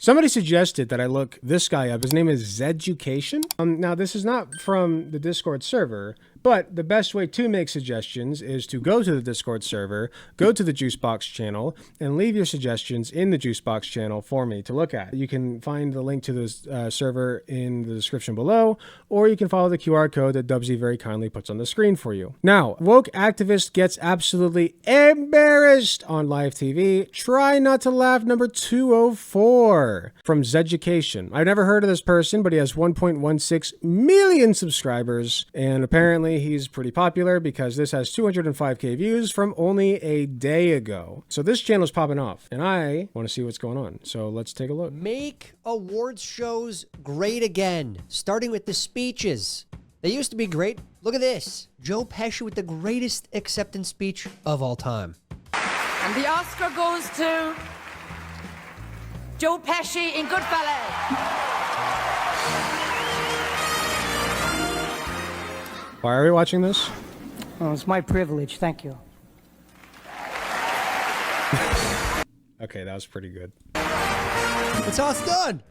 Somebody suggested that I look this guy up. His name is Zeducation. Now, this is not from the Discord server, but the best way to make suggestions is to go to the Discord server, go to the Juicebox channel, and leave your suggestions in the Juicebox channel for me to look at. You can find the link to the server in the description below, or you can follow the QR code that Dubsy very kindly puts on the screen for you. Now, woke activist gets absolutely embarrassed on live TV. Try not to laugh number 204 from Zeducation. I've never heard of this person, but he has 1.16 million subscribers, and apparently he's pretty popular because this has 205k views from only a day ago. So this channel is popping off, and I want to see what's going on. So let's take a look. Make awards shows great again, starting with the speeches. They used to be great. Look at this. Joe Pesci with the greatest acceptance speech of all time. And the Oscar goes to Joe Pesci in Goodfellas. Why are we watching this? Oh, it's my privilege. Thank you. Okay, that was pretty good. That's how it's done.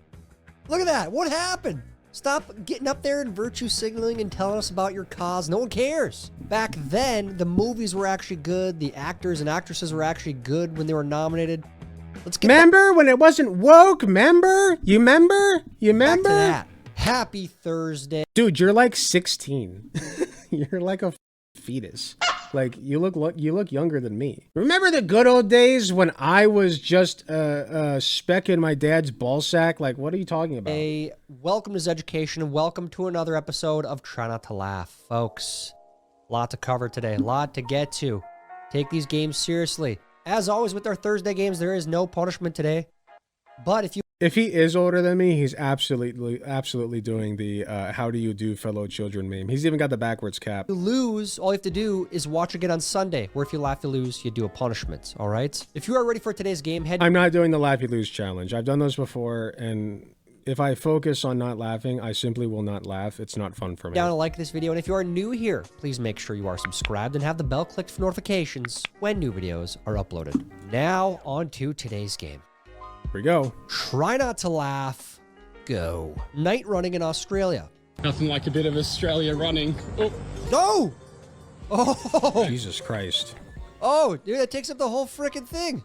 Look at that. What happened? Stop getting up there and virtue signaling and telling us about your cause. No one cares. Back then, the movies were actually good. The actors and actresses were actually good when they were nominated. Let's get Remember when it wasn't woke? Remember? You remember? You remember? back to that. Happy Thursday. Dude, you're like 16. You're like a fetus. Like you look younger than me. Remember the good old days when I was just a speck in my dad's ball sack? Like, what are you talking about? Welcome to Zeducation and welcome to another episode of Try Not to Laugh, folks. A lot to cover today, a lot to get to. Take these games seriously. As always with our Thursday games, there is no punishment today. But if he is older than me, he's absolutely doing the how do you do fellow children meme. He's even got the backwards cap. you lose, all you have to do is watch again on Sunday, where if you laugh, you lose, you do a punishment, all right? If you are ready for today's game, I'm not doing the laugh you lose challenge. I've done those before, and if I focus on not laughing, I simply will not laugh. It's not fun for me. down to like this video, and if you are new here, please make sure you are subscribed and have the bell clicked for notifications when new videos are uploaded. Now, on to today's game. Here we go. Try not to laugh. Go. Night running in Australia. Nothing like a bit of Australia running. Oh. No! Oh! Jesus Christ. Oh, dude, that takes up the whole freaking thing.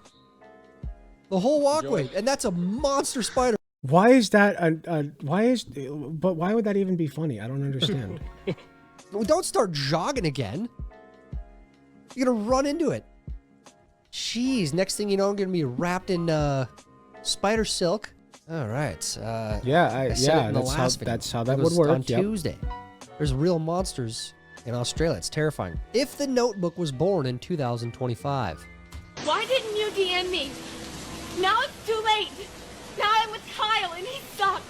The whole walkway. And that's a monster spider. Why is that? But why would that even be funny? I don't understand. Don't start jogging again. You're gonna run into it. Jeez, next thing you know, I'm gonna be wrapped in spider silk. All right. Yeah, video. that's how that It would was work. on Yep. Tuesday. There's real monsters in Australia. It's terrifying. If the Notebook was born in 2025. Why didn't you DM me? Now it's too late. Now I'm with Kyle and he sucks.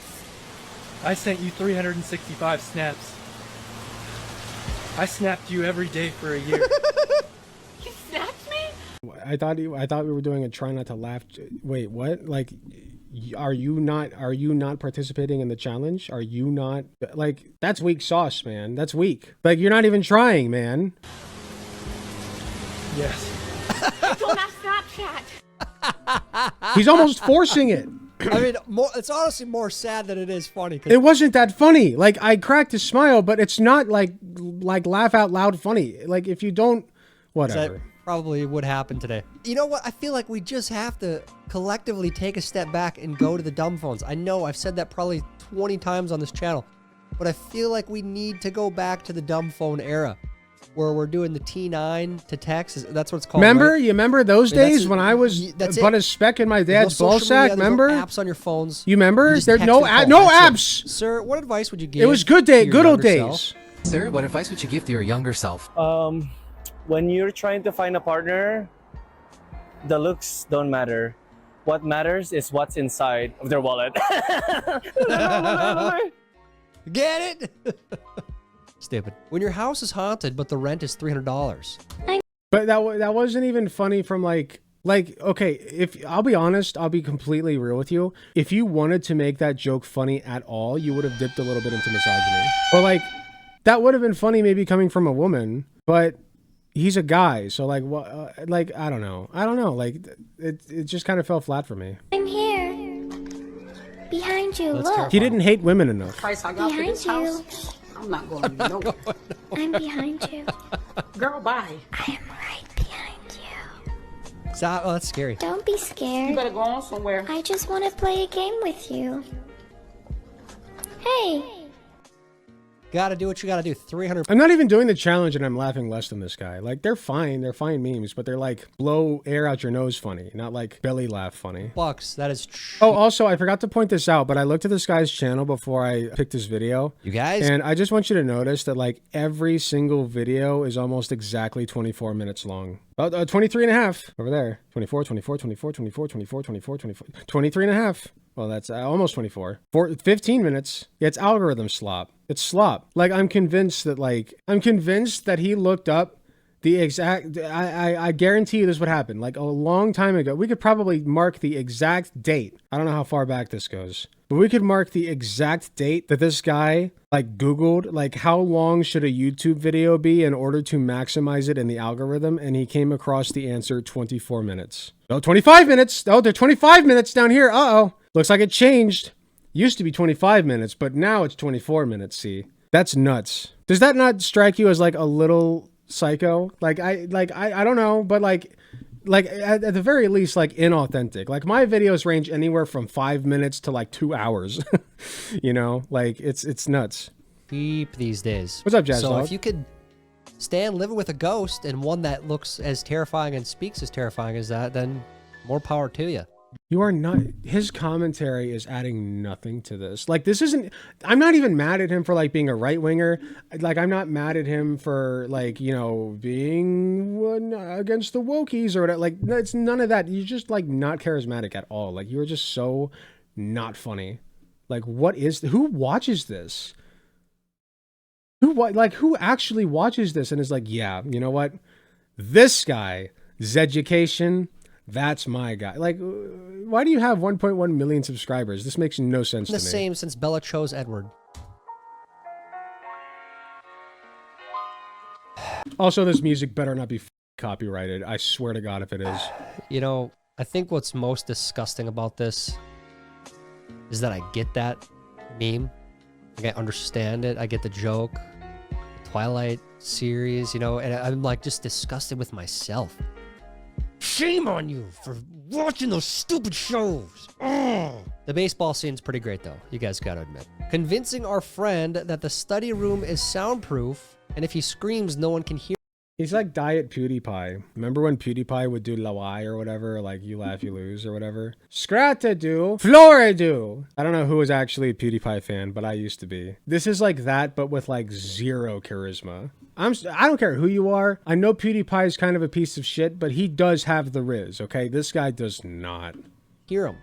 I sent you 365 snaps. I snapped you every day for a year. You snapped me? I thought we were doing a try not to laugh. Wait, what? Like, are you not participating in the challenge? Are you not, like, that's weak sauce, man. That's weak. Like, you're not even trying, man. Yes. Don't have Snapchat. He's almost forcing it. I mean, it's honestly more sad than it is funny. It wasn't that funny. Like, I cracked a smile, but it's not like laugh out loud funny. Like, if you don't, whatever. That probably would happen today. You know what? I feel like we just have to collectively take a step back and go to the dumb phones. I know I've said that probably 20 times on this channel, but I feel like we need to go back to the dumb phone era where we're doing the T9 to text. That's what it's called. Remember? Right? You remember those days when I was that's but it. a speck in my There's dad's no ball social sack? media, there's Remember? no apps on your phones. You remember? just There's text no and no call. That's apps. it. Sir, what advice would you give? It was good to your good old younger days. self? Sir, what advice would you give to your younger self? When you're trying to find a partner, the looks don't matter. What matters is what's inside of their wallet. Get it? Stupid. When your house is haunted, but the rent is $300. But that wasn't even funny from like okay, if I'll be honest, I'll be completely real with you. If you wanted to make that joke funny at all, you would have dipped a little bit into misogyny. Or like that would have been funny maybe coming from a woman, but he's a guy, so like what like I don't know. Like it just kind of fell flat for me. I'm here. behind you. That's Look. terrifying. He didn't hate women enough. Price I got for Behind this you. house, I'm not going nowhere. I'm behind you. Girl, bye. I am right behind you. Oh, that's scary. Don't be You scared. better go on somewhere. I just want to play a game with you. Hey. Gotta do what you gotta do. 300. I'm not even doing the challenge and I'm laughing less than this guy. Like, they're fine memes, but they're like blow air out your nose funny, not like belly laugh funny. Bucks. That is true. Oh, also, I forgot to point this out, but I looked at this guy's channel before I picked his video. You guys? And I just want you to notice that like every single video is almost exactly 24 minutes long. 23 and a half over there. 24, 24, 24, 24, 24, 24, 24, 23 and a half. Well, that's almost 24. 15 minutes. Yeah, it's algorithm slop. It's slop. Like, I'm convinced that he looked up the exact, I guarantee you this would happen. Like, a long time ago, we could probably mark the exact date. I don't know how far back this goes, but we could mark the exact date that this guy, like, Googled, like, how long should a YouTube video be in order to maximize it in the algorithm? And he came across the answer 24 minutes. Oh, 25 minutes. Oh, they're 25 minutes down here. Uh-oh. Looks like it changed. Used to be 25 minutes, but now it's 24 minutes. See, that's nuts. Does that not strike you as like a little psycho? Like I don't know, but like at the very least, like inauthentic. Like my videos range anywhere from 5 minutes to like 2 hours. You know, like it's nuts. Cheap these days. What's up, Jazz So Dog? if you could stand living with a ghost and one that looks as terrifying and speaks as terrifying as that, then more power to you. You are not, his commentary is adding nothing to this. Like, this isn't, I'm not even mad at him for like being a right winger. Like, I'm not mad at him for like, you know, being against the wokies or whatever. Like, it's none of that. You're just like not charismatic at all. Like, you're just so not funny. Like, who watches this? Who actually watches this and is like, yeah, you know what? This guy, Zeducation, that's my guy. Like, why do you have 1.1 million subscribers? This makes no sense to me. The same since Bella chose Edward. Also, this music better not be copyrighted. I swear to God if it is. You know, I think what's most disgusting about this is that I get that meme. Like, I understand it. I get the joke. The Twilight series, you know, and I'm like just disgusted with myself. Shame on you for watching those stupid shows. Ugh. The baseball scene's pretty great, though. You guys gotta admit. Convincing our friend that the study room is soundproof, and if he screams, no one can hear. He's like Diet PewDiePie. Remember when PewDiePie would do Lawai or whatever? Like, you laugh, you lose or whatever? Scratadoo, Floridoo. I don't know who was actually a PewDiePie fan, but I used to be. This is like that, but with like zero charisma. I don't care who you are. I know PewDiePie is kind of a piece of shit, but he does have the riz, okay? This guy does not. Hear him.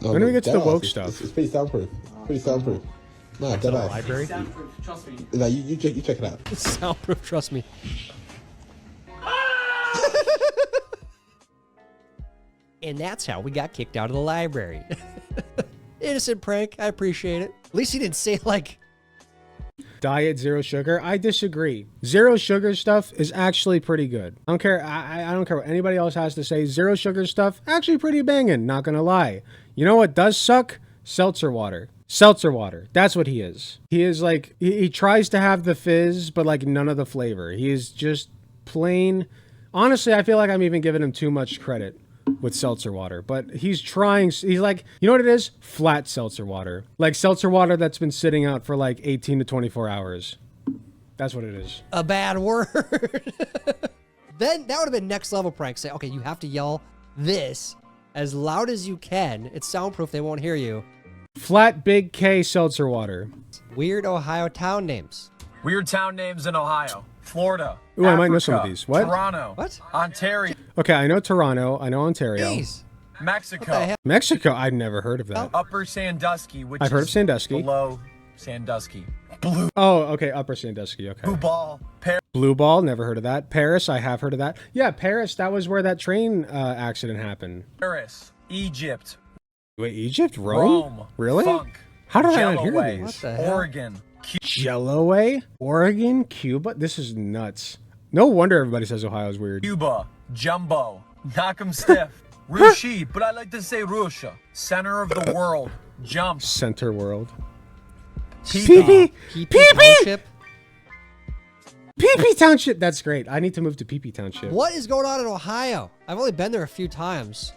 When do we get to the woke stuff? It's pretty soundproof. Pretty soundproof. Nah, dead ass. Library? Trust me. Nah, you check it out. It's soundproof, trust me. And that's how we got kicked out of the library. Innocent prank. I appreciate it. At least he didn't say like Diet zero sugar. I disagree. Zero sugar stuff is actually pretty good. I don't care. I don't care what anybody else has to say. Zero sugar stuff actually pretty banging. Not gonna lie. You know what does suck? Seltzer water. Seltzer water. That's what he is. He is like he tries to have the fizz, but like none of the flavor. He is just plain. Honestly, I feel like I'm even giving him too much credit with seltzer water, but he's trying. He's like, you know what it is? Flat seltzer water. Like seltzer water that's been sitting out for like 18 to 24 hours. That's what it is. a bad word. Then that would have been next level prank. Say, okay, you have to yell this as loud as you can. It's soundproof. They won't hear you. Flat Big K seltzer water. Weird Ohio town names. Weird town names in Ohio, Florida. Ooh, I might know some of these. What? Toronto. What? Ontario. Okay, I know Toronto. I know Ontario. Jeez. Mexico. What the hell? Mexico. I've never heard of that. Upper Sandusky, which I've heard of is Sandusky. below Sandusky. Oh, okay. Upper Sandusky. Okay. Blue Ball. Blue Ball. Never heard of that. Paris. I have heard of that. Yeah, Paris. That was where that train accident happened. Paris. Egypt. Wait, Egypt? Rome? Really? Funk. How did I not hear Jelloway, these? What the hell? Oregon. Jelloway? Oregon? Cuba? This is nuts. No wonder everybody says Ohio's weird. Cuba. Jumbo. Knock 'em stiff. Rushi, but I like to say Russia. Center of the world. Jump. Center world. Pee-pee. PP Township. Pee-pee Township. That's great. I need to move to Pee-pee Township. What is going on in Ohio? I've only been there a few times.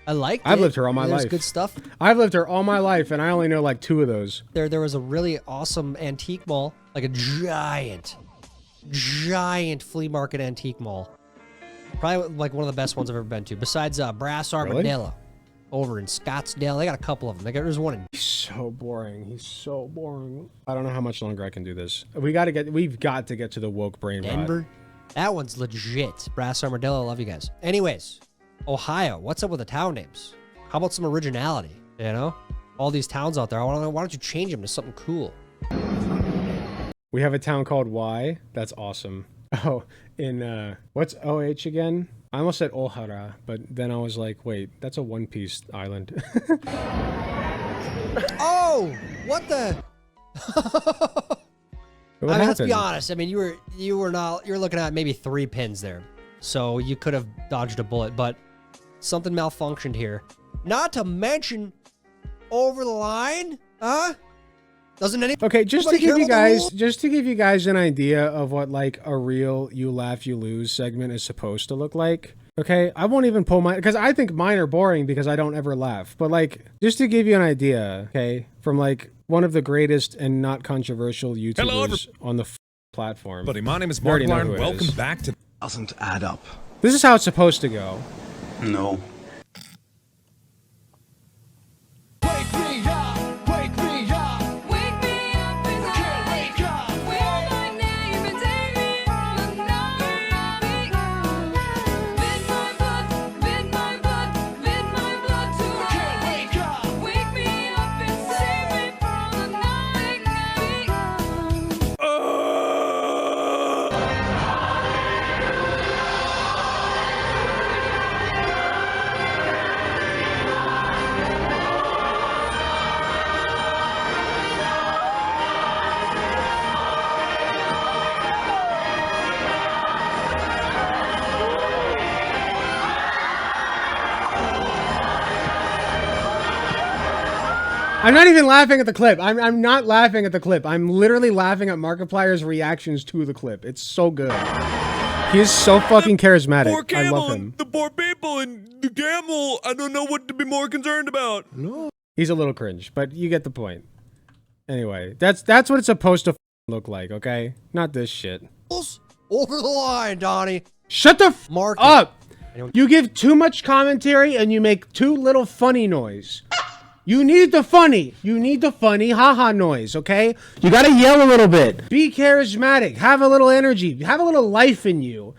I like it. I've lived here all my There's life. good stuff. I've lived here all my life, and I only know like 2 of those. There was a really awesome antique mall, like a giant flea market antique mall. Probably like one of the best ones I've ever been to. Besides Brass Armadillo, over in Scottsdale. They got a couple of them. There's one in. He's so boring. He's so boring. I don't know how much longer I can do this. We've got to get to the woke brain rot. Denver. That one's legit. Brass Armadillo. Love you guys. Anyways, Ohio. What's up with the town names? How about some originality? You know, all these towns out there. Why don't you change them to something cool? We have a town called Y. That's awesome. Oh, in what's OH again? I almost said Ohara, but then I was like, wait, that's a One Piece island. Oh, what the? What Let's be happened? honest. I mean, you're looking at maybe 3 pins there, so you could have dodged a bullet, but something malfunctioned here. Not to mention, over the line, huh? Doesn't any? Okay, just to anybody care give you about the guys, rules? just to give you guys an idea of what like a real you laugh you lose segment is supposed to look like. Okay, I won't even pull mine because I think mine are boring because I don't ever laugh. But like, just to give you an idea, okay, from like one of the greatest and not controversial YouTubers on the platform. Buddy, my name is You already know Mark who it Welcome is. back to. Doesn't add up. This is how it's supposed to go. No. I'm not even laughing at the clip. I'm not laughing at the clip. I'm literally laughing at Markiplier's reactions to the clip. It's so good. He is so fucking charismatic. I love him. The poor people and the camel. I don't know what to be more concerned about. No. He's a little cringe, but you get the point. Anyway, that's what it's supposed to look like, okay? Not this shit. Over the line, Donnie. Shut the f Mark up. You give too much commentary and you make too little funny noise. You need the funny. You need the funny haha noise, okay? You gotta yell a little bit. Be charismatic. Have a little energy. Have a little life in you.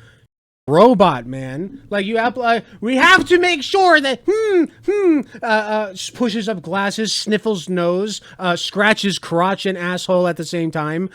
Robot, man. Like you we have to make sure that pushes up glasses, sniffles nose, scratches crotch and asshole at the same time.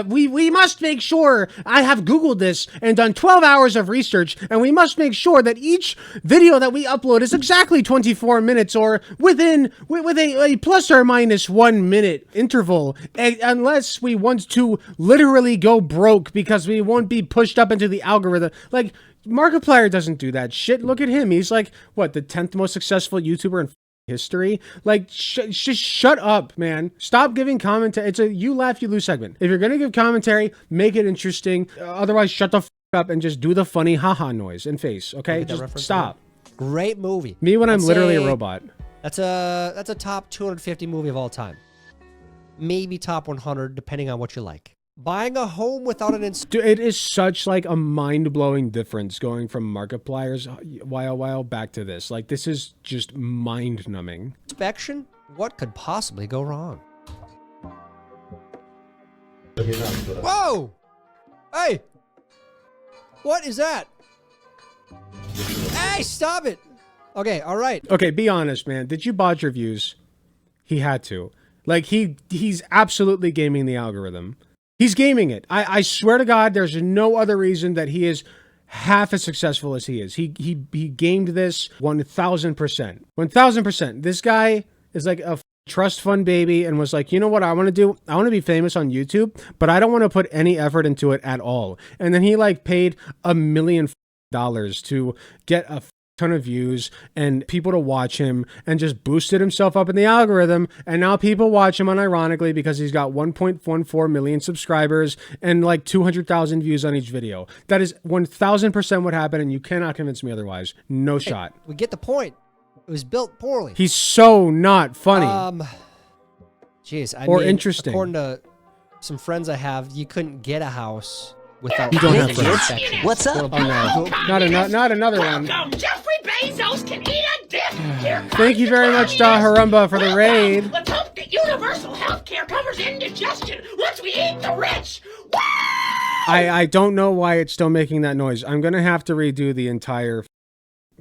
We must make sure. I have Googled this and done 12 hours of research, and we must make sure that each video that we upload is exactly 24 minutes or with a plus or minus 1 minute interval, unless we want to literally go broke because we won't be pushed up into the algorithm. Like, Markiplier doesn't do that shit. Look at him. He's like, what, the 10th most successful YouTuber in history? Like, just shut up, man. Stop giving commentary. It's a you laugh, you lose segment. If you're going to give commentary, make it interesting. Otherwise, shut the f up and just do the funny haha noise and face, okay? Just stop. Great movie. Me when I'm literally a robot. That's a top 250 movie of all time. Maybe top 100, depending on what you like. Buying a home without an Dude, it is such like a mind-blowing difference going from Markiplier's while back to this. Like, this is just mind-numbing. inspection. What could possibly go wrong? Whoa! Hey! What is that? Hey, stop it! Okay, all right. Okay, be honest, man. Did you botch your views? He had to. Like, he's absolutely gaming the algorithm. He's gaming it. I swear to God, there's no other reason that he is half as successful as he is. He gamed this 1,000%. 1,000%. This guy is like a trust fund baby and was like, you know what I want to do? I want to be famous on YouTube, but I don't want to put any effort into it at all. And then he like paid $1 million to get a ton of views and people to watch him and just boosted himself up in the algorithm. And now people watch him unironically because he's got 1.14 million subscribers and like 200,000 views on each video. That is 1000% what happened, and you cannot convince me otherwise. No shot. We get the point. It was built poorly. He's so not funny. Jeez, I or mean, interesting. According to some friends I have, you couldn't get a house without. You don't have friends. What's up? Oh no, not another one. Jeffrey Bezos can eat a dick. Thank you very much, Da Harumba, for the raid. Let's hope that universal health care covers indigestion once we eat the rich. I don't know why it's still making that noise. I'm gonna have to redo the entire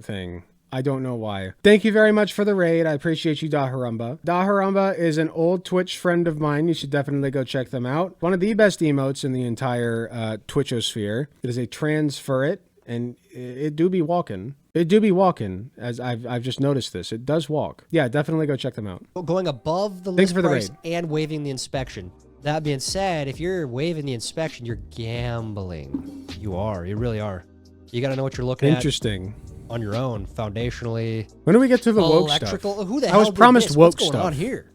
thing. I don't know why. Thank you very much for the raid. I appreciate you, Da Harumba. Da Harumba is an old Twitch friend of mine. You should definitely go check them out. One of the best emotes in the entire Twitchosphere. It is a transferret, and it do be walking. It do be walking, as I've just noticed this. It does walk. Yeah, definitely go check them out. Going above the Thanks list for the price raid. and waiving the inspection. That being said, if you're waiving the inspection, you're gambling. You are. You really are. You got to know what you're looking Interesting. on your own, foundationally. When do we get to the woke electrical stuff? Who the I hell was did promised this? woke What's going stuff. on here?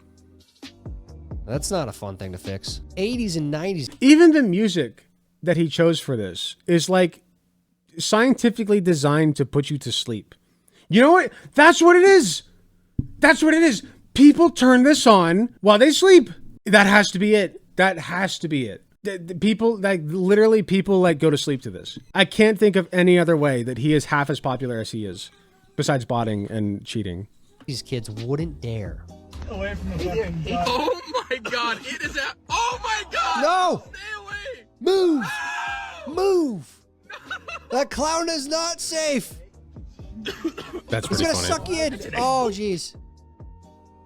That's not a fun thing to fix. 80s and 90s. Even the music that he chose for this is like scientifically designed to put you to sleep. You know what? That's what it is. That's what it is. People turn this on while they sleep. That has to be it. That has to be it. The people, like, literally people like go to sleep to this. I can't think of any other way that he is half as popular as he is, besides botting and cheating. These kids wouldn't dare. Away from the fucking dog. Oh my god, it is a. Oh my god! No! Stay away! Move! Move! That clown is not safe. That's He's pretty gonna funny. suck you in. Oh, jeez.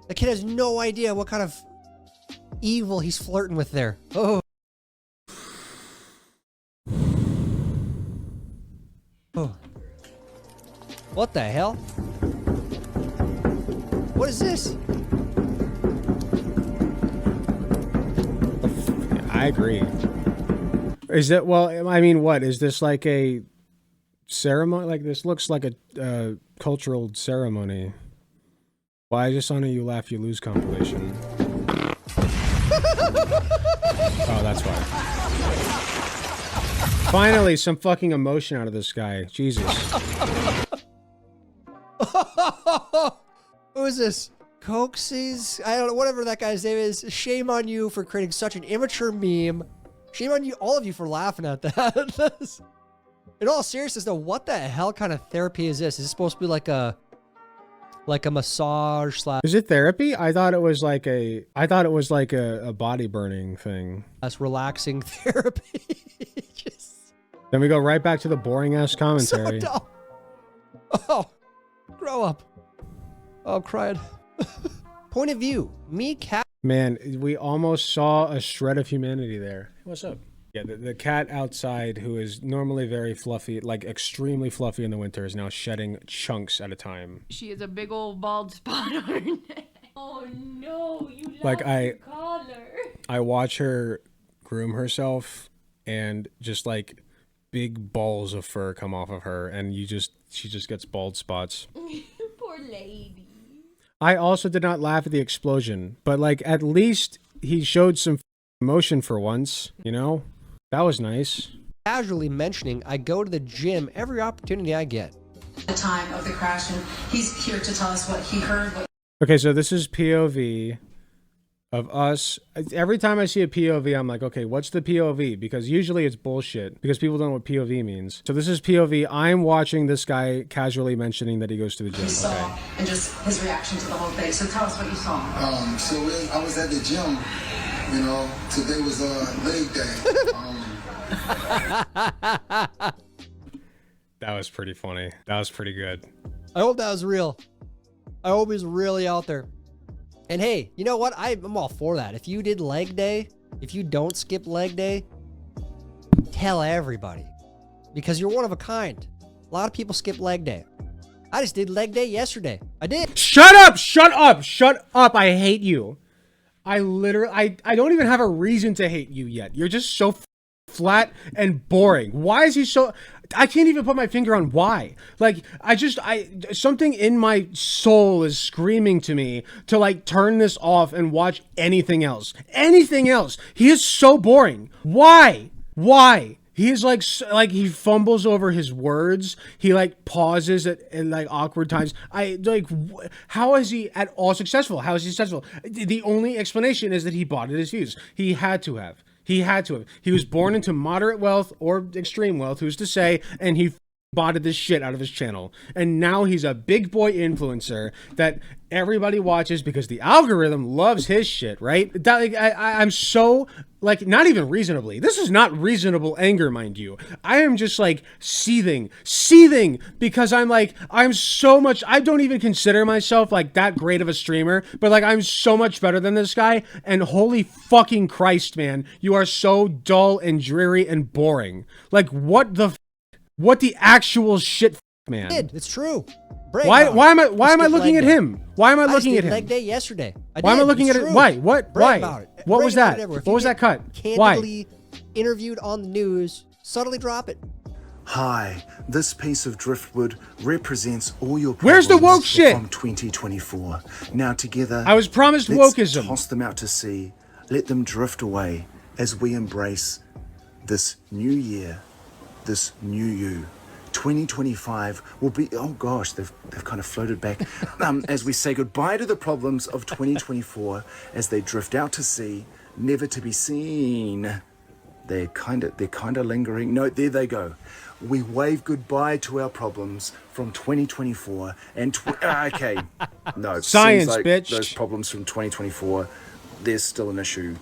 The kid has no idea what kind of evil he's flirting with there. Oh. Oh. What the hell? What is this? I agree. Is it, well, I mean, what? Is this like a ceremony? Like, this looks like a cultural ceremony. Why is this on a You Laugh, You Lose compilation? Oh, that's why. Finally, some fucking emotion out of this guy. Jesus. Who is this? Coxies? I don't know, whatever that guy's name is. Shame on you for creating such an immature meme. Shame on you, all of you, for laughing at that. In all seriousness, though, what the hell kind of therapy is this? Is this supposed to be like a massage slash? Is it therapy? I thought it was like a body burning thing. That's relaxing therapy. Then we go right back to the boring ass commentary. So dumb. Oh, grow up. Oh, I'm crying. Point of view. Me, cat. Man, we almost saw a shred of humanity there. What's up? Yeah, the cat outside, who is normally very fluffy, like extremely fluffy in the winter, is now shedding chunks at a time. She has a big old bald spot on her neck. Oh no, you Like, lost your collar. I watch her groom herself, and just like big balls of fur come off of her, and she just gets bald spots. Poor lady. I also did not laugh at the explosion, but like at least he showed some emotion for once, you know? That was nice. Casually mentioning I go to the gym every opportunity I get. The time of the crash, and he's here to tell us what he heard. Okay, so this is POV of us. Every time I see a POV, I'm like, okay, what's the POV? Because usually it's bullshit, because people don't know what POV means. So this is POV. I'm watching this guy casually mentioning that he goes to the gym. He saw and just his reaction to the whole thing. So tell us what you saw. I was at the gym. You know, today was leg day. That was pretty funny. That was pretty good. I hope that was real. I hope he's really out there. And hey, you know what? I'm all for that. If you did leg day, if you don't skip leg day, tell everybody. Because you're one of a kind. A lot of people skip leg day. I just did leg day yesterday. I did. Shut up! Shut up! Shut up! I hate you. I don't even have a reason to hate you yet. You're just so flat and boring. Why is he so... I can't even put my finger on why. Like, something in my soul is screaming to me to like turn this off and watch anything else. Anything else. He is so boring. Why? He is like he fumbles over his words. He like pauses at like awkward times. How is he at all successful? How is he successful? The only explanation is that he bought his views. He had to have. He was born into moderate wealth or extreme wealth, who's to say, and he botted this shit out of his channel. And now he's a big boy influencer that everybody watches because the algorithm loves his shit, right? I'm so, like, not even reasonably. This is not reasonable anger, mind you. I am just like seething because I'm so much, I don't even consider myself like that great of a streamer, but like I'm so much better than this guy. And holy fucking Christ, man, you are so dull and dreary and boring. Like what the actual shit, man? It's true. Why am I looking at him? Why am I looking at him? Leg day yesterday. Why am I looking at it? Why? What? Why? What was that? What was that cut? Candidly interviewed on the news, subtly drop it. Hi, this piece of driftwood represents all your problems. Where's the woke shit from 2024? Now together, I was promised wokeism. Let's toss them out to sea. Let them drift away as we embrace this new year, this new you. 2025 will be, oh gosh, they've kind of floated back, as we say goodbye to the problems of 2024 as they drift out to sea, never to be seen. They're kind of lingering. No, there they go. We wave goodbye to our problems from 2024 and okay, no, science, seems like bitch. Those problems from 2024, there's still an issue.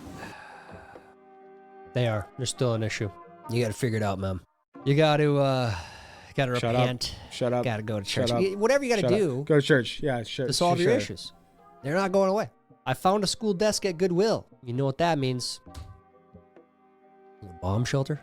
They're still an issue. You got to figure it out, man. You got to repent. Shut up. Got to go to church. Whatever you got to do. Go to church. Yeah, sure. To solve your issues. They're not going away. I found a school desk at Goodwill. You know what that means? A bomb shelter.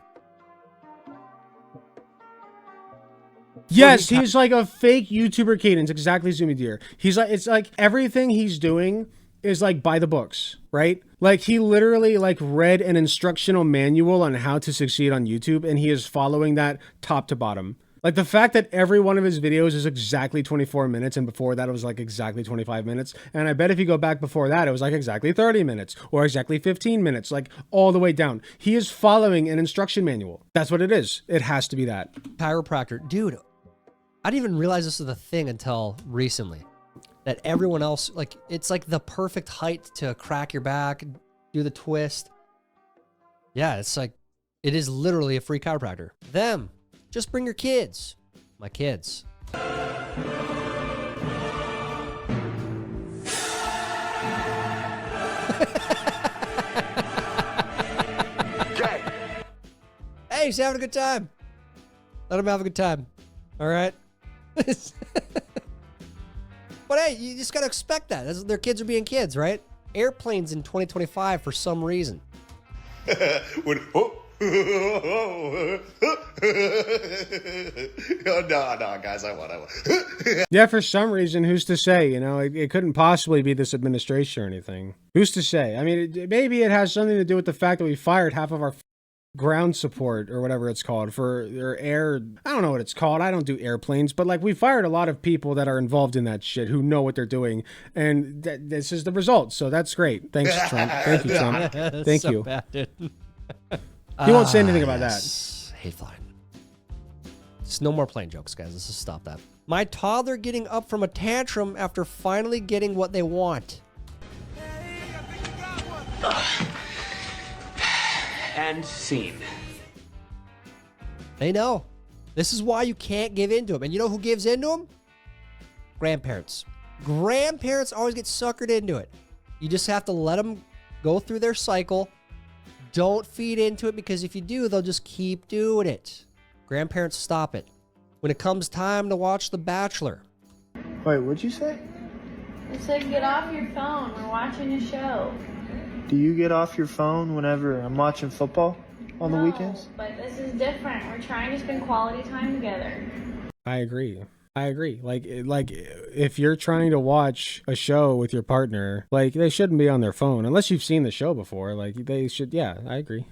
Yes, he's like a fake YouTuber cadence. Exactly, Zoomy Deer. He's like, it's like everything he's doing is like by the books, right? Like he literally like read an instructional manual on how to succeed on YouTube, and he is following that top to bottom. Like the fact that every one of his videos is exactly 24 minutes, and before that it was like exactly 25 minutes. And I bet if you go back before that, it was like exactly 30 minutes or exactly 15 minutes, like all the way down. He is following an instruction manual. That's what it is. It has to be that. Chiropractor. Dude, I didn't even realize this was a thing until recently. That everyone else, like, it's like the perfect height to crack your back, do the twist. Yeah, it's like, it is literally a free chiropractor. Them. Just bring your kids. My kids. Hey, he's having a good time. Let him have a good time. All right? But hey, you just gotta expect that. Their kids are being kids, right? Airplanes in 2025 for some reason. No, guys, I want. Yeah, for some reason, who's to say? You know, it couldn't possibly be this administration or anything. Who's to say? I mean, maybe it has something to do with the fact that we fired half of our ground support or whatever it's called for their air. I don't know what it's called. I don't do airplanes, but like we fired a lot of people that are involved in that shit who know what they're doing, and this is the result. So that's great. Thanks, Trump. Thank you, Trump. Thank so you. Bad, dude. He won't say anything about that. Hate flying. Just no more plane jokes, guys. Let's just stop that. My toddler getting up from a tantrum after finally getting what they want. And scene. They know. This is why you can't give into them. And you know who gives into them? Grandparents. Grandparents always get suckered into it. You just have to let them go through their cycle. Don't feed into it, because if you do, they'll just keep doing it. Grandparents, stop it. When it comes time to watch The Bachelor. Wait, what'd you say? I said get off your phone. We're watching a show. Do you get off your phone whenever I'm watching football on the weekends? But this is different. We're trying to spend quality time together. I agree. I agree. Like if you're trying to watch a show with your partner, like they shouldn't be on their phone unless you've seen the show before. Like they should. Yeah, I agree.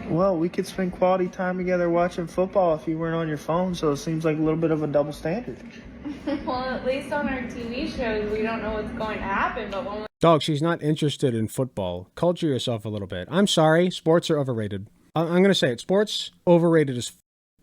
Well, we could spend quality time together watching football if you weren't on your phone, so it seems like a little bit of a double standard. Well, at least on our TV shows, we don't know what's going to happen, but when Dog, she's not interested in football. Culture yourself a little bit. I'm sorry, sports are overrated. I'm gonna say it. Sports overrated as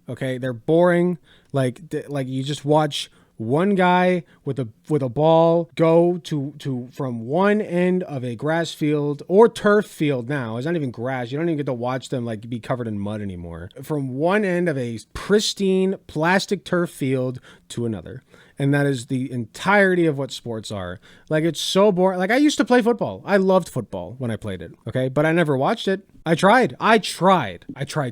okay. They're boring. Like you just watch one guy with a ball go to from one end of a grass field or turf field. Now it's not even grass. You don't even get to watch them like be covered in mud anymore. From one end of a pristine plastic turf field to another. And that is the entirety of what sports are. Like, it's so boring. Like, I used to play football. I loved football when I played it. Okay. But I never watched it. I tried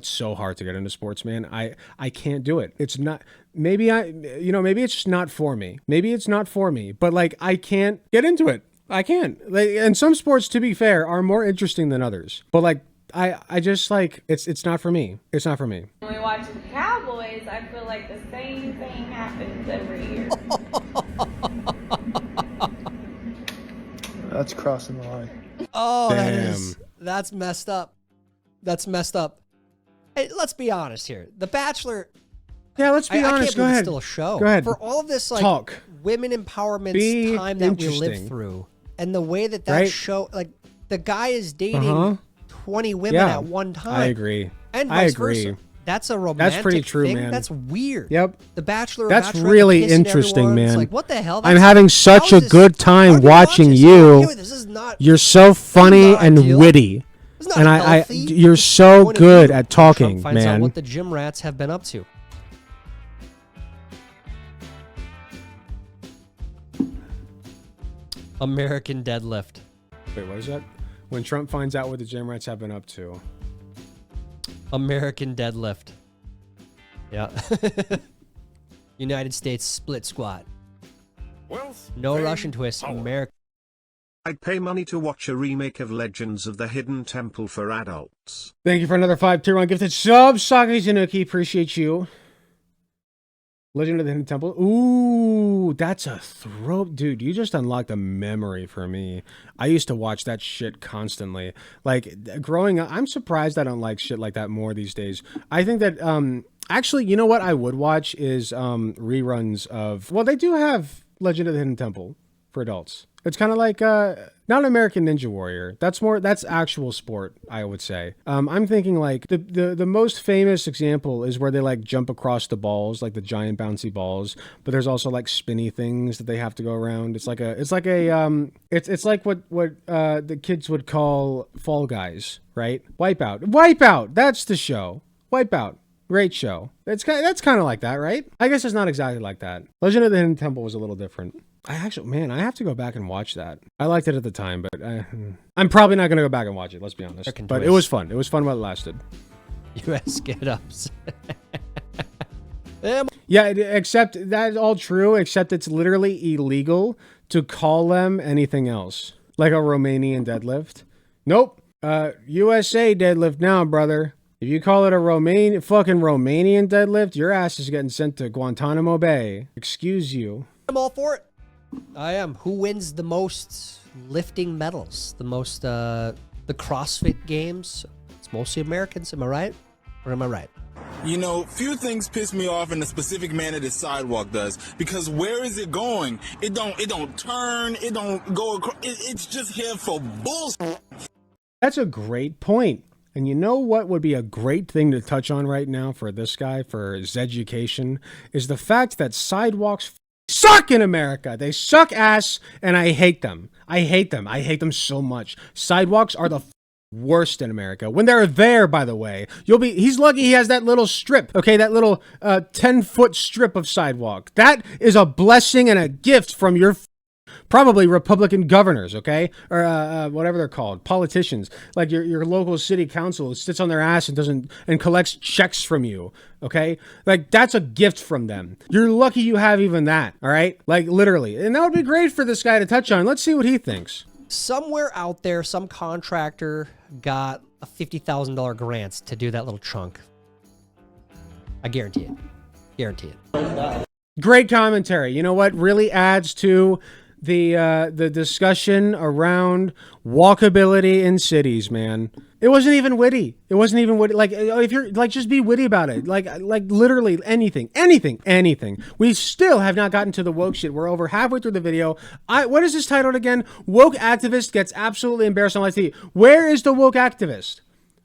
so hard to get into sports, man. I can't do it. It's not, maybe it's just not for me. Maybe it's not for me, but like, I can't get into it. I can't. Like, and some sports, to be fair, are more interesting than others. But like, I just like, it's not for me. It's not for me. we watch the Cowboys, I feel like the same thing happens every year. That's crossing the line. Oh, Damn. that's messed up. That's messed up. Hey, let's be honest here. The Bachelor. Yeah, let's be I honest. can't Go believe ahead. It's still a show. Go ahead. For all of this, like Talk. women empowerment Be time that we interesting. live through, and the way that Right? show, like the guy is dating 20 women Yeah, at one time. I agree. And I vice agree. versa. That's a romantic That's pretty true, thing. man. That's weird. Yep. The Bachelor. or That's Bachelorette really kissing interesting, everyone. It's man. like, what the hell? I'm That's- having such how a is this- good how time do you watch watching this? you. This is not. You're so funny not and ideal. witty. It's not And healthy. you're so Point of good view. at talking, Trump finds out man. what the gym rats have been up to. American deadlift. Wait, what is that? When Trump finds out what the gym rats have been up to. American deadlift. Yeah. United States split squat. No Russian twist. American. I'd pay money to watch a remake of Legends of the Hidden Temple for adults. Thank you for another 5 tier 1 gifted sub, Saki Tanuki. Appreciate you. Legend of the Hidden Temple. Ooh, that's a throat. Dude, you just unlocked a memory for me. I used to watch that shit constantly. Like, growing up, I'm surprised I don't like shit like that more these days. I think that, actually, you know what I would watch is reruns of, well, they do have Legend of the Hidden Temple for adults. It's kind of like, not American Ninja Warrior. That's actual sport, I would say. I'm thinking like the most famous example is where they like jump across the balls, like the giant bouncy balls, but there's also like spinny things that they have to go around. It's like what the kids would call Fall Guys, right? Wipeout. That's the show. Wipeout. Great show. That's kind of like that, right? I guess it's not exactly like that. Legend of the Hidden Temple was a little different. I have to go back and watch that. I liked it at the time, but I'm probably not going to go back and watch it, let's be honest. But it was fun. It was fun while it lasted. U.S. get-ups. Yeah, except that's all true, except it's literally illegal to call them anything else. Like a Romanian deadlift. Nope. USA deadlift now, brother. If you call it a fucking Romanian deadlift, your ass is getting sent to Guantanamo Bay. Excuse you. I'm all for it. I am. Who wins the most lifting medals? The most, the CrossFit games? It's mostly Americans, am I right? Or am I right? You know, few things piss me off in the specific manner the sidewalk does. Because where is it going? It don't turn, it don't go across, it's just here for bullshit. That's a great point. And you know what would be a great thing to touch on right now for this guy, for Zeducation, is the fact that sidewalks suck in America. They suck ass, and I hate them. I hate them so much. Sidewalks are the worst in America. When they're there, by the way, he's lucky he has that little strip, okay? That little 10-foot strip of sidewalk. That is a blessing and a gift from your probably Republican governors, okay? Or whatever they're called, politicians. Like your local city council sits on their ass and collects checks from you, okay? Like, that's a gift from them. You're lucky you have even that, all right? Like, literally. And that would be great for this guy to touch on. Let's see what he thinks. Somewhere out there, some contractor got a $50,000 grant to do that little chunk. I guarantee it. Guarantee it. Great commentary. You know what really adds to the discussion around walkability in cities, man. It wasn't even witty. It wasn't even witty. Like, if you're like, just be witty about it. Like literally anything. We still have not gotten to the woke shit. We're over halfway through the video. What is this titled again? Woke activist gets absolutely embarrassed on live TV. Where is the woke activist?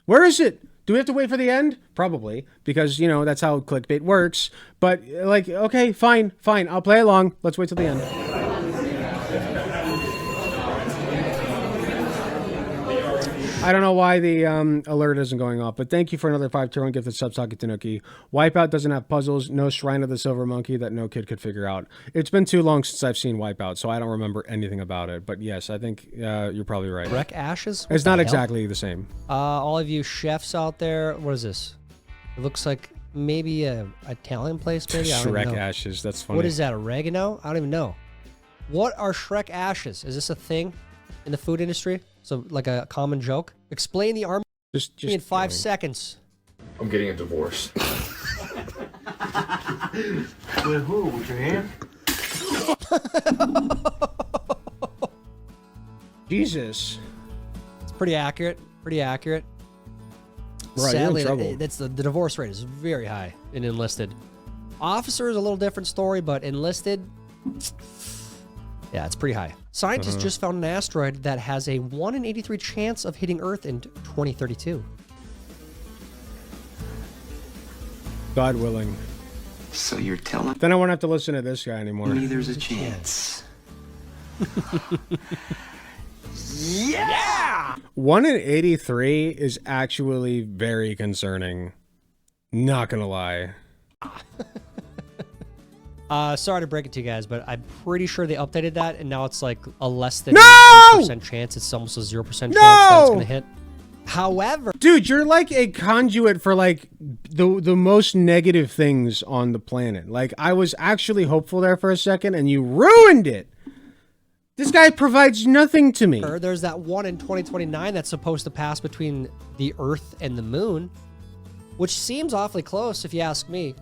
Where is it? Do we have to wait for the end? Probably, because, you know, that's how clickbait works. But, like, okay, fine. I'll play along. Let's wait till the end. I don't know why the alert isn't going off, but thank you for another 5-tier 1 gifted sub, Socket Tanuki. Wipeout doesn't have puzzles, no Shrine of the Silver Monkey that no kid could figure out. It's been too long since I've seen Wipeout, so I don't remember anything about it. But yes, I think you're probably right. Shrek Ashes? It's not exactly the same. All of you chefs out there, what is this? It looks like maybe a Italian place, maybe? I don't even know. Shrek Ashes, that's funny. What is that, oregano? I don't even know. What are Shrek Ashes? Is this a thing in the food industry? So, like a common joke? Explain the army just in 5 seconds. I'm getting a divorce. With who? With your hand? Jesus. It's pretty accurate. Pretty accurate. Right, Sadly, you're in trouble. that's the divorce rate is very high in enlisted. Officer is a little different story, but enlisted, yeah, it's pretty high. Scientists just found an asteroid that has a 1 in 83 chance of hitting Earth in 2032. God willing. So you're telling Then I won't have to listen to this guy anymore. me there's a chance? Yeah! 1 in 83 is actually very concerning. Not gonna lie. Sorry to break it to you guys, but I'm pretty sure they updated that, and now it's like a less than 1% chance. It's almost a 0% chance that it's gonna hit. However, dude, you're like a conduit for like the most negative things on the planet. Like, I was actually hopeful there for a second, and you ruined it. This guy provides nothing to me. There's that one in 2029 that's supposed to pass between the Earth and the Moon, which seems awfully close if you ask me.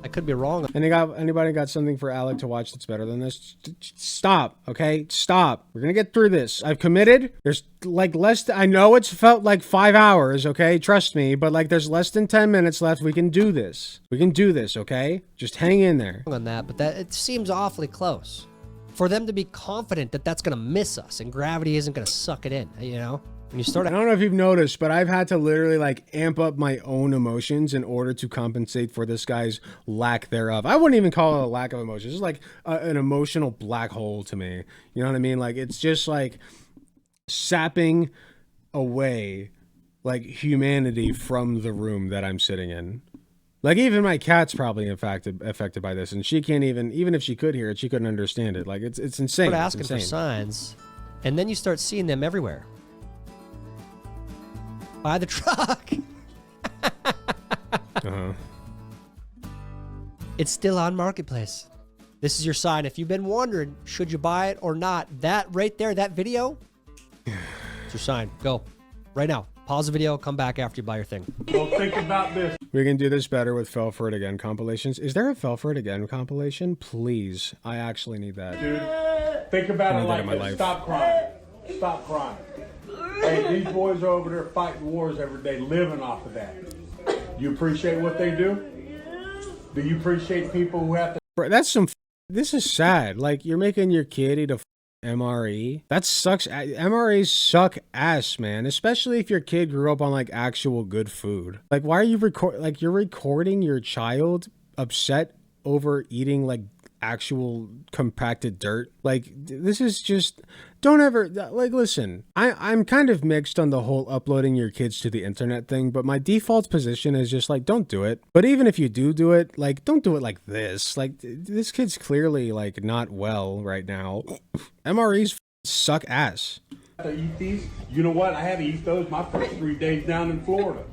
I could be wrong. Anybody got something for Alec to watch that's better than this? Stop, okay? Stop. We're gonna get through this. I've committed. There's like I know it's felt like 5 hours, okay? Trust me, but like there's less than 10 minutes left. We can do this. We can do this, okay? Just hang in there. On that, but that it seems awfully close. For them to be confident that that's gonna miss us and gravity isn't gonna suck it in, you know? When you start, I don't know if you've noticed, but I've had to literally like amp up my own emotions in order to compensate for this guy's lack thereof. I wouldn't even call it a lack of emotions. It's like an emotional black hole to me. You know what I mean? Like, it's just like sapping away like humanity from the room that I'm sitting in. Like, even my cat's probably affected by this, and she can't even if she could hear it, she couldn't understand it. Like, it's insane. Start asking for signs, and then you start seeing them everywhere. Buy the truck. It's still on Marketplace. This is your sign. If you've been wondering, should you buy it or not, that right there, that video, it's your sign. Go. Right now. Pause the video. Come back after you buy your thing. Well, think about this. We can do this better with Fell For It Again compilations. Is there a Fell For It Again compilation? Please. I actually need that. Dude, think about it like this. Stop crying. Stop crying. Hey, these boys are over there fighting wars every day, living off of that. Do you appreciate what they do? Do you appreciate people who have to... Bro, that's some... This is sad. Like, you're making your kid eat a MRE. That sucks. MREs suck ass, man. Especially if your kid grew up on, like, actual good food. Like, why are you you're recording your child upset over eating, like, actual compacted dirt? Like, this is just... Don't ever, like, listen, I'm kind of mixed on the whole uploading your kids to the internet thing, but my default position is just like, don't do it. But even if you do it, like, don't do it like this. Like, this kid's clearly, like, not well right now. MREs suck ass. To eat these? You know what? I had to eat those my first 3 days down in Florida.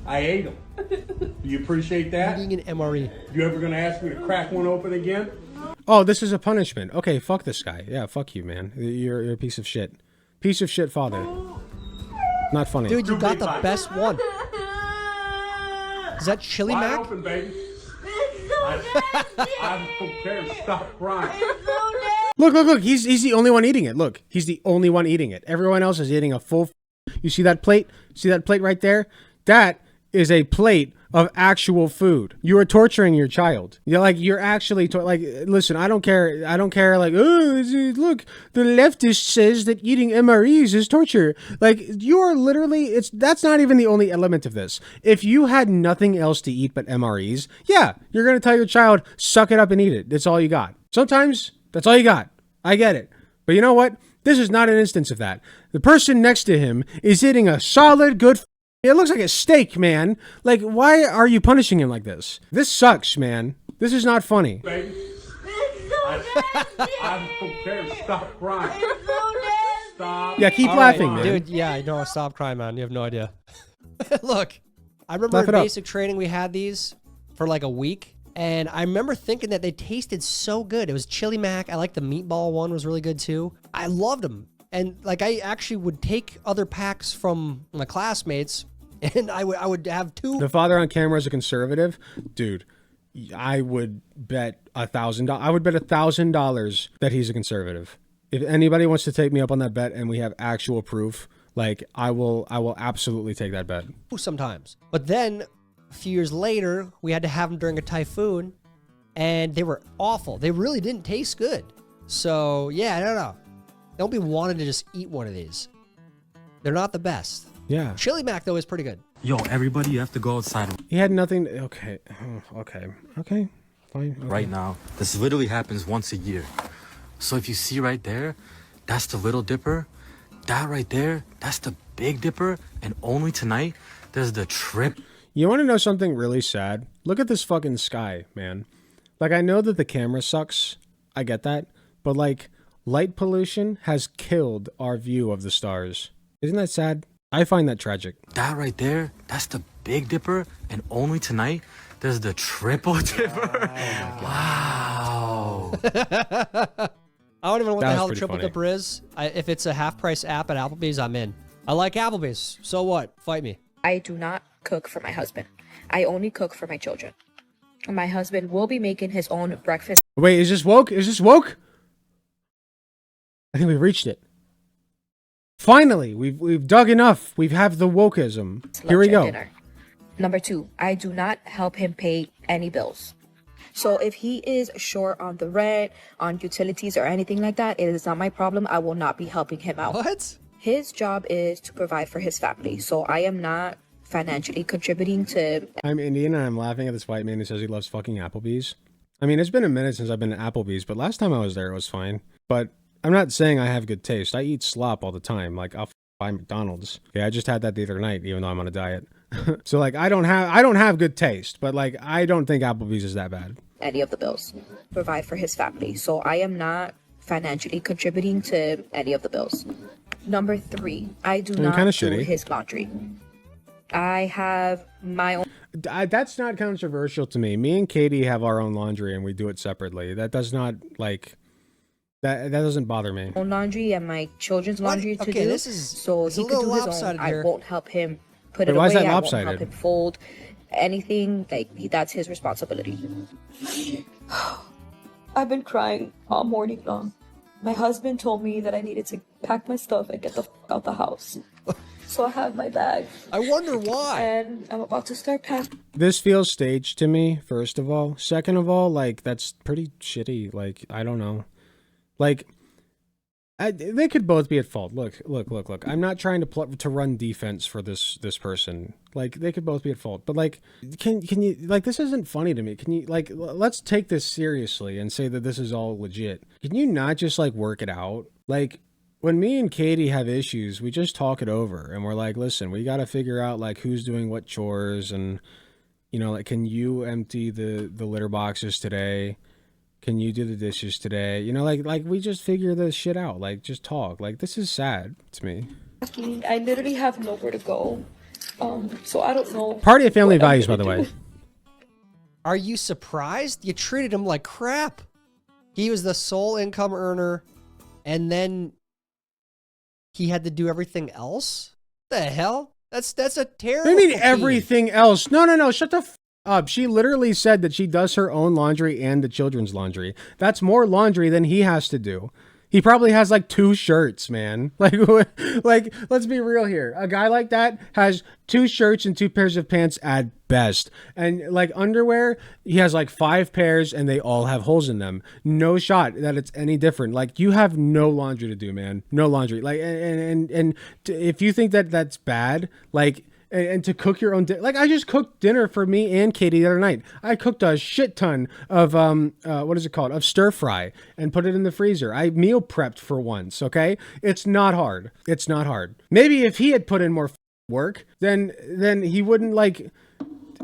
I ate them. Do you appreciate that? Eating an MRE. You ever gonna ask me to crack one open again? Oh, this is a punishment. Okay, fuck this guy. Yeah, fuck you, man. You're a piece of shit. Piece of shit father. Not funny. Dude, you got the best one. Is that Chili Wide Mac? open, baby. I don't care. Stop crying. Look. He's the only one eating it. Look, he's the only one eating it. Everyone else is eating a full. You see that plate? See that plate right there? That is a plate of actual food. You are torturing your child. You're actually listen, I don't care. Like, oh, look, the leftist says that eating MREs is torture. Like, you are literally, that's not even the only element of this. If you had nothing else to eat but MREs, yeah, you're going to tell your child, suck it up and eat it. That's all you got. Sometimes that's all you got. I get it. But you know what? This is not an instance of that. The person next to him is eating a solid, good. It looks like a steak, man. Like, why are you punishing him like this? This sucks, man. This is not funny. Baby. I don't care. Stop crying. Stop. Yeah, keep laughing, man. Dude, yeah, no, stop crying, man. You have no idea. Look, I remember in basic training we had these for like a week. And I remember thinking that they tasted so good. It was chili mac. I like the meatball one was really good too. I loved them. And like I actually would take other packs from my classmates and I would have two. The father on camera is a conservative. Dude, I would bet $1,000. I would bet $1,000 that he's a conservative. If anybody wants to take me up on that bet and we have actual proof, like I will absolutely take that bet. Sometimes. But then a few years later, we had to have them during a typhoon and they were awful. They really didn't taste good. So yeah, I don't know. Don't be wanting to just eat one of these. They're not the best. Yeah. Chili mac though is pretty good. Yo, everybody, you have to go outside. He had nothing. Okay. Fine. Okay. Right now, this literally happens once a year. So if you see right there, that's the Little Dipper. That right there, that's the Big Dipper. And only tonight, there's the Trip. You want to know something really sad? Look at this fucking sky, man. Like, I know that the camera sucks. I get that. But like, light pollution has killed our view of the stars. Isn't that sad? I find that tragic. That right there, that's the Big Dipper. And only tonight, there's the Triple Dipper. Wow. I don't even know what That the hell was the Triple pretty Dipper is. If it's a half-price app at Applebee's, I'm in. I like Applebee's. So what? Fight me. I do not cook for my husband. I only cook for my children. My husband will be making his own breakfast. Wait, is this woke? Is this woke? I think we've reached it. Finally, we've dug enough. We have the wokeism. Here we go. Dinner. Number 2, I do not help him pay any bills. So if he is short on the rent, on utilities, or anything like that, it is not my problem. I will not be helping him out. What? His job is to provide for his family. So I am not financially contributing to... I'm Indian and I'm laughing at this white man who says he loves fucking Applebee's. I mean, it's been a minute since I've been to Applebee's, but last time I was there, it was fine. But I'm not saying I have good taste. I eat slop all the time. Like, I'll buy McDonald's. Yeah, I just had that the other night, even though I'm on a diet. So like, I don't have good taste, but like, I don't think Applebee's is that bad. Any of the bills. Provide for his family. So I am not financially contributing to any of the bills. Number 3, I do not do his laundry. I have my own... That's not controversial to me. Me and Katie have our own laundry and we do it separately. That does not, like... That doesn't bother me. Own laundry and my children's laundry to do. So he could do his own. I won't help him put it away. Why is that I won't lopsided? help him fold anything. Like, that's his responsibility. I've been crying all morning long. My husband told me that I needed to pack my stuff and get the fuck out the house. So I have my bag. I wonder why. And I'm about to start packing. This feels staged to me, first of all. Second of all, like, that's pretty shitty. Like, I don't know. Like, they could both be at fault. Look. I'm not trying to run defense for this person. Like, they could both be at fault. But like, can you, like, this isn't funny to me. Can you, like, let's take this seriously and say that this is all legit. Can you not just like work it out? Like, when me and Katie have issues, we just talk it over and we're like, listen, we got to figure out like who's doing what chores and, you know, like, can you empty the litter boxes today? Can you do the dishes today? You know, like we just figure this shit out. Like, just talk. Like, this is sad to me. I literally have nowhere to go. So I don't know. Party of family values, by the way. Are you surprised? You treated him like crap. He was the sole income earner, and then he had to do everything else? The hell? That's a terrible. What do you mean everything else? No. Shut the She literally said that she does her own laundry and the children's laundry. That's more laundry than he has to do. He probably has like 2 shirts, man. Like, let's be real here. A guy like that has 2 shirts and 2 pairs of pants at best. And like underwear, he has like 5 pairs and they all have holes in them. No shot that it's any different. Like, you have no laundry to do, man. No laundry. Like, and if you think that that's bad, like, and to cook your own dinner. Like, I just cooked dinner for me and Katie the other night. I cooked a shit ton of, what is it called? Of stir fry and put it in the freezer. I meal prepped for once, okay? It's not hard. It's not hard. Maybe if he had put in more work, then he wouldn't like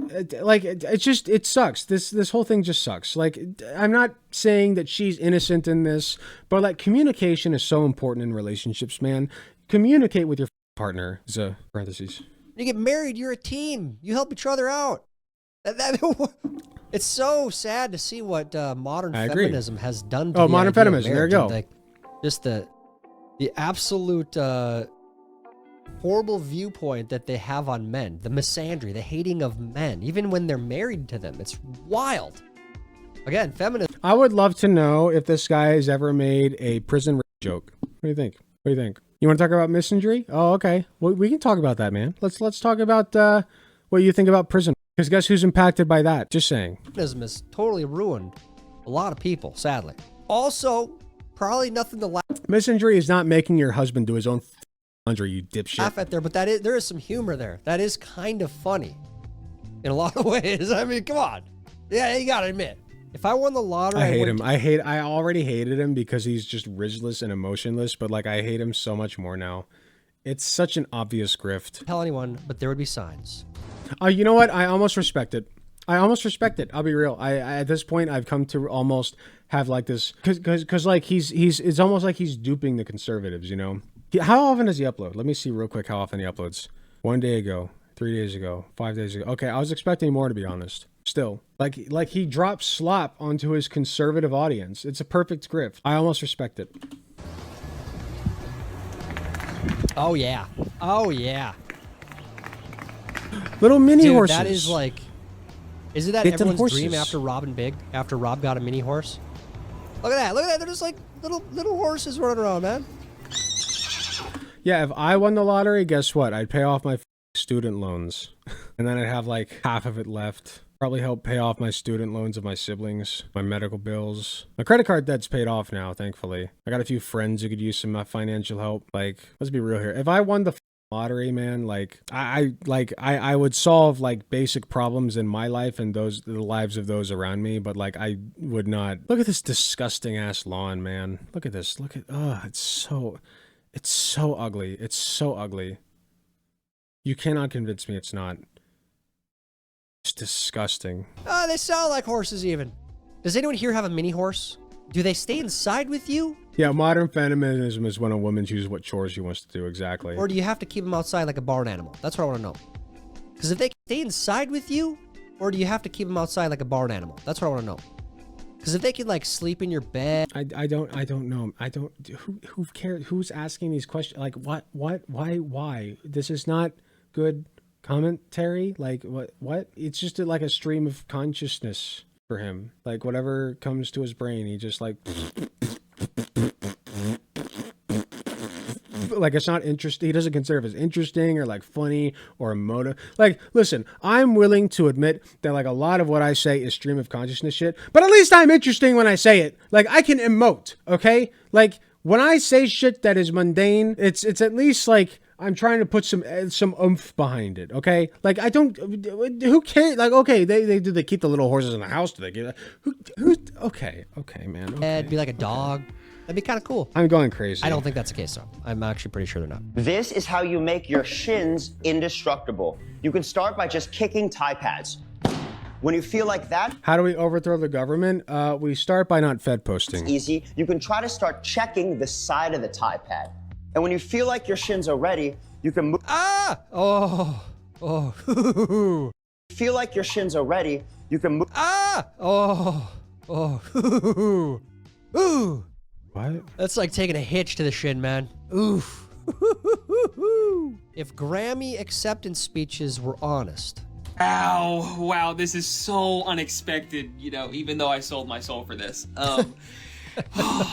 it sucks. This whole thing just sucks. Like, I'm not saying that she's innocent in this, but like, communication is so important in relationships, man. Communicate with your partner. Is a parentheses. You get married, you're a team. You help each other out. It's so sad to see what modern feminism has done to modern feminism. There you go. Like, just the absolute horrible viewpoint that they have on men. The misandry, the hating of men, even when they're married to them. It's wild. Again, feminism. I would love to know if this guy has ever made a prison rape joke. What do you think? What do you think? You want to talk about misandry? Oh, okay. Well, we can talk about that, man. Let's talk about what you think about prison. Because guess who's impacted by that? Just saying. Feminism has totally ruined a lot of people, sadly. Also, probably nothing to laugh. Misandry is not making your husband do his own laundry, you dipshit. Laugh at there, but there is some humor there. That is kind of funny in a lot of ways. I mean, come on. Yeah, you gotta admit. If I won the lottery, I hate him. I already hated him because he's just ridgeless and emotionless, but like, I hate him so much more now. It's such an obvious grift. Tell anyone, but there would be signs. You know what? I almost respect it. I'll be real. I at this point, I've come to almost have like this, cause like it's almost like he's duping the conservatives, you know? How often does he upload? Let me see real quick how often he uploads. 1 day ago, 3 days ago, 5 days ago. Okay, I was expecting more, to be honest. Still, like he drops slop onto his conservative audience. It's a perfect grift. I almost respect it. Oh yeah. Oh yeah. Little mini horses. That is like, isn't that everyone's dream after Rob and Big? After Rob got a mini horse? Look at that. Look at that. They're just like little horses running around, man. Yeah, if I won the lottery, guess what? I'd pay off my student loans. And then I'd have like half of it left. Probably help pay off my student loans of my siblings, my medical bills. My credit card debt's paid off now, thankfully. I got a few friends who could use some financial help. Like, let's be real here. If I won the lottery, man, like I would solve like basic problems in my life and the lives of those around me, but like, I would not. Look at this disgusting ass lawn, man. Look at this. Look at, it's so ugly. It's so ugly. You cannot convince me it's not. It's disgusting. Oh, they sound like horses even. Does anyone here have a mini horse? Do they stay inside with you? Yeah, modern feminism is when a woman chooses what chores she wants to do, exactly. Or do you have to keep them outside like a barn animal? That's what I want to know. Because if they stay inside with you, or do you have to keep them outside like a barn animal? That's what I want to know. Because if they can like sleep in your bed. I don't know. Who cares? Who's asking these questions? Like, what, why? This is not good commentary. Like, what? It's just like a stream of consciousness for him. Like, whatever comes to his brain, he just like it's not interesting. He doesn't consider it as interesting or like funny or emotive. Like, listen, I'm willing to admit that like a lot of what I say is stream of consciousness shit, but at least I'm interesting when I say it. Like, I can emote, okay? Like, when I say shit that is mundane, it's at least like I'm trying to put some oomph behind it, okay? Like, I don't, who cares? Like, okay, do they keep the little horses in the house? Do they get okay, man. Okay. It'd be like a dog. That'd be kind of cool. I'm going crazy. I don't think that's the case, though. I'm actually pretty sure they're not. This is how you make your shins indestructible. You can start by just kicking Thai pads. When you feel like that... How do we overthrow the government? We start by not Fed posting. It's easy. You can try to start checking the side of the Thai pad. And when you feel like your shins are ready, you can move... Ah! Oh. Feel like your shins are ready, you can move... Ah! Oh. Ooh. What? That's like taking a hitch to the shin, man. Oof. If Grammy acceptance speeches were honest, Wow, this is so unexpected, you know, even though I sold my soul for this.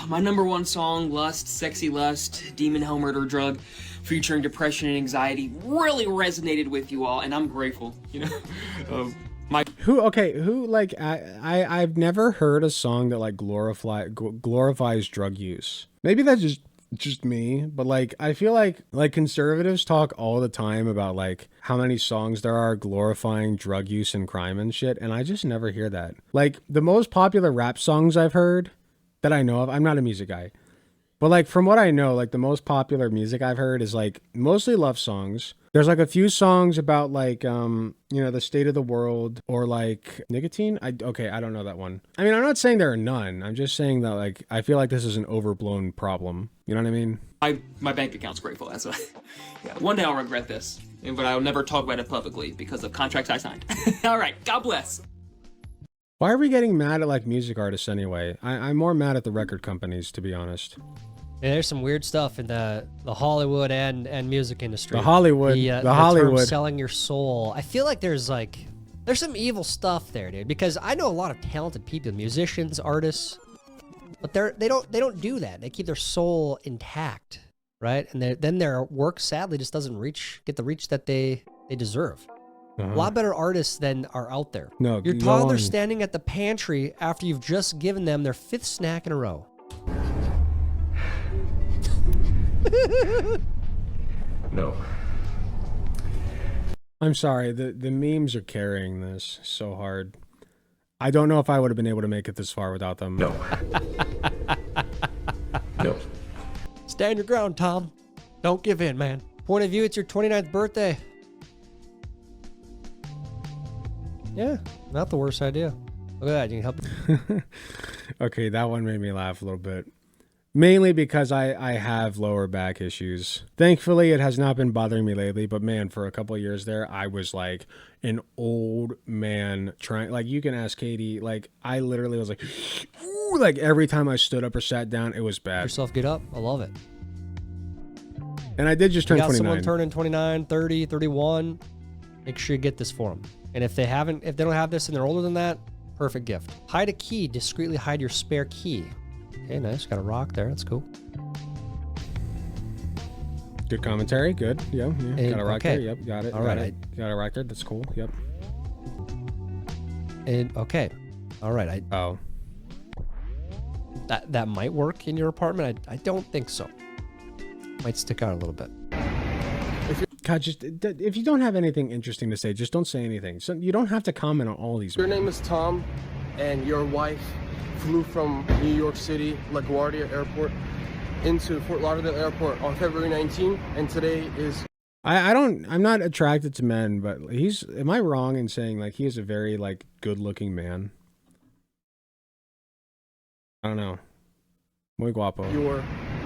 My number one song, Lust, Sexy Lust, Demon Hell Murder Drug, featuring depression and anxiety, really resonated with you all, and I'm grateful, you know. I've never heard a song that like glorifies drug use. Maybe that's just me, but like I feel like conservatives talk all the time about like how many songs there are glorifying drug use and crime and shit, and I just never hear that. Like the most popular rap songs I've heard that I know of, I'm not a music guy, but like from what I know, like the most popular music I've heard is like mostly love songs. There's like a few songs about like you know, the state of the world or like nicotine. I don't know that one. I mean, I'm not saying there are none. I'm just saying that like I feel like this is an overblown problem. You know what I mean? My bank account's grateful. That's why. Yeah, one day I'll regret this, but I'll never talk about it publicly because of contracts I signed. All right, God bless. Why are we getting mad at like music artists anyway? I'm more mad at the record companies, to be honest. Yeah, there's some weird stuff in the Hollywood and music industry. The Hollywood. The Hollywood. Term selling your soul. I feel like there's some evil stuff there, dude. Because I know a lot of talented people, musicians, artists, but they don't do that. They keep their soul intact, right? And then their work sadly just doesn't get the reach that they deserve. A lot better artists than are out there. No, your toddler's standing at the pantry after you've just given them their 5th snack in a row. No. I'm sorry, the memes are carrying this so hard. I don't know if I would have been able to make it this far without them. No. No. Stand your ground, Tom. Don't give in, man. Point of view, it's your 29th birthday. Yeah, not the worst idea. Look at that, you can help. Okay, that one made me laugh a little bit. Mainly because I have lower back issues. Thankfully, it has not been bothering me lately, but man, for a couple of years there, I was like an old man trying, like you can ask Katie, like I literally was like, ooh, like every time I stood up or sat down, it was bad. Yourself get up. I love it. And I did just turn 29. Someone turning 29, 30, 31, make sure you get this for them. And if they don't have this and they're older than that, perfect gift. Hide a key, discreetly hide your spare key. Okay, nice. Got a rock there. That's cool. Good commentary. Good. Yeah. Got a rock there. Yep. Got it. All right. Got a rock there. That's cool. Yep. And okay. All right. That might work in your apartment. I don't think so. Might stick out a little bit. God, just if you don't have anything interesting to say, just don't say anything. So you don't have to comment on all these. Your name is Tom, and your wife flew from New York City LaGuardia Airport into Fort Lauderdale Airport on February 19, and today is... I'm not attracted to men, but am I wrong in saying like he is a very like good-looking man? I don't know. Muy guapo. Your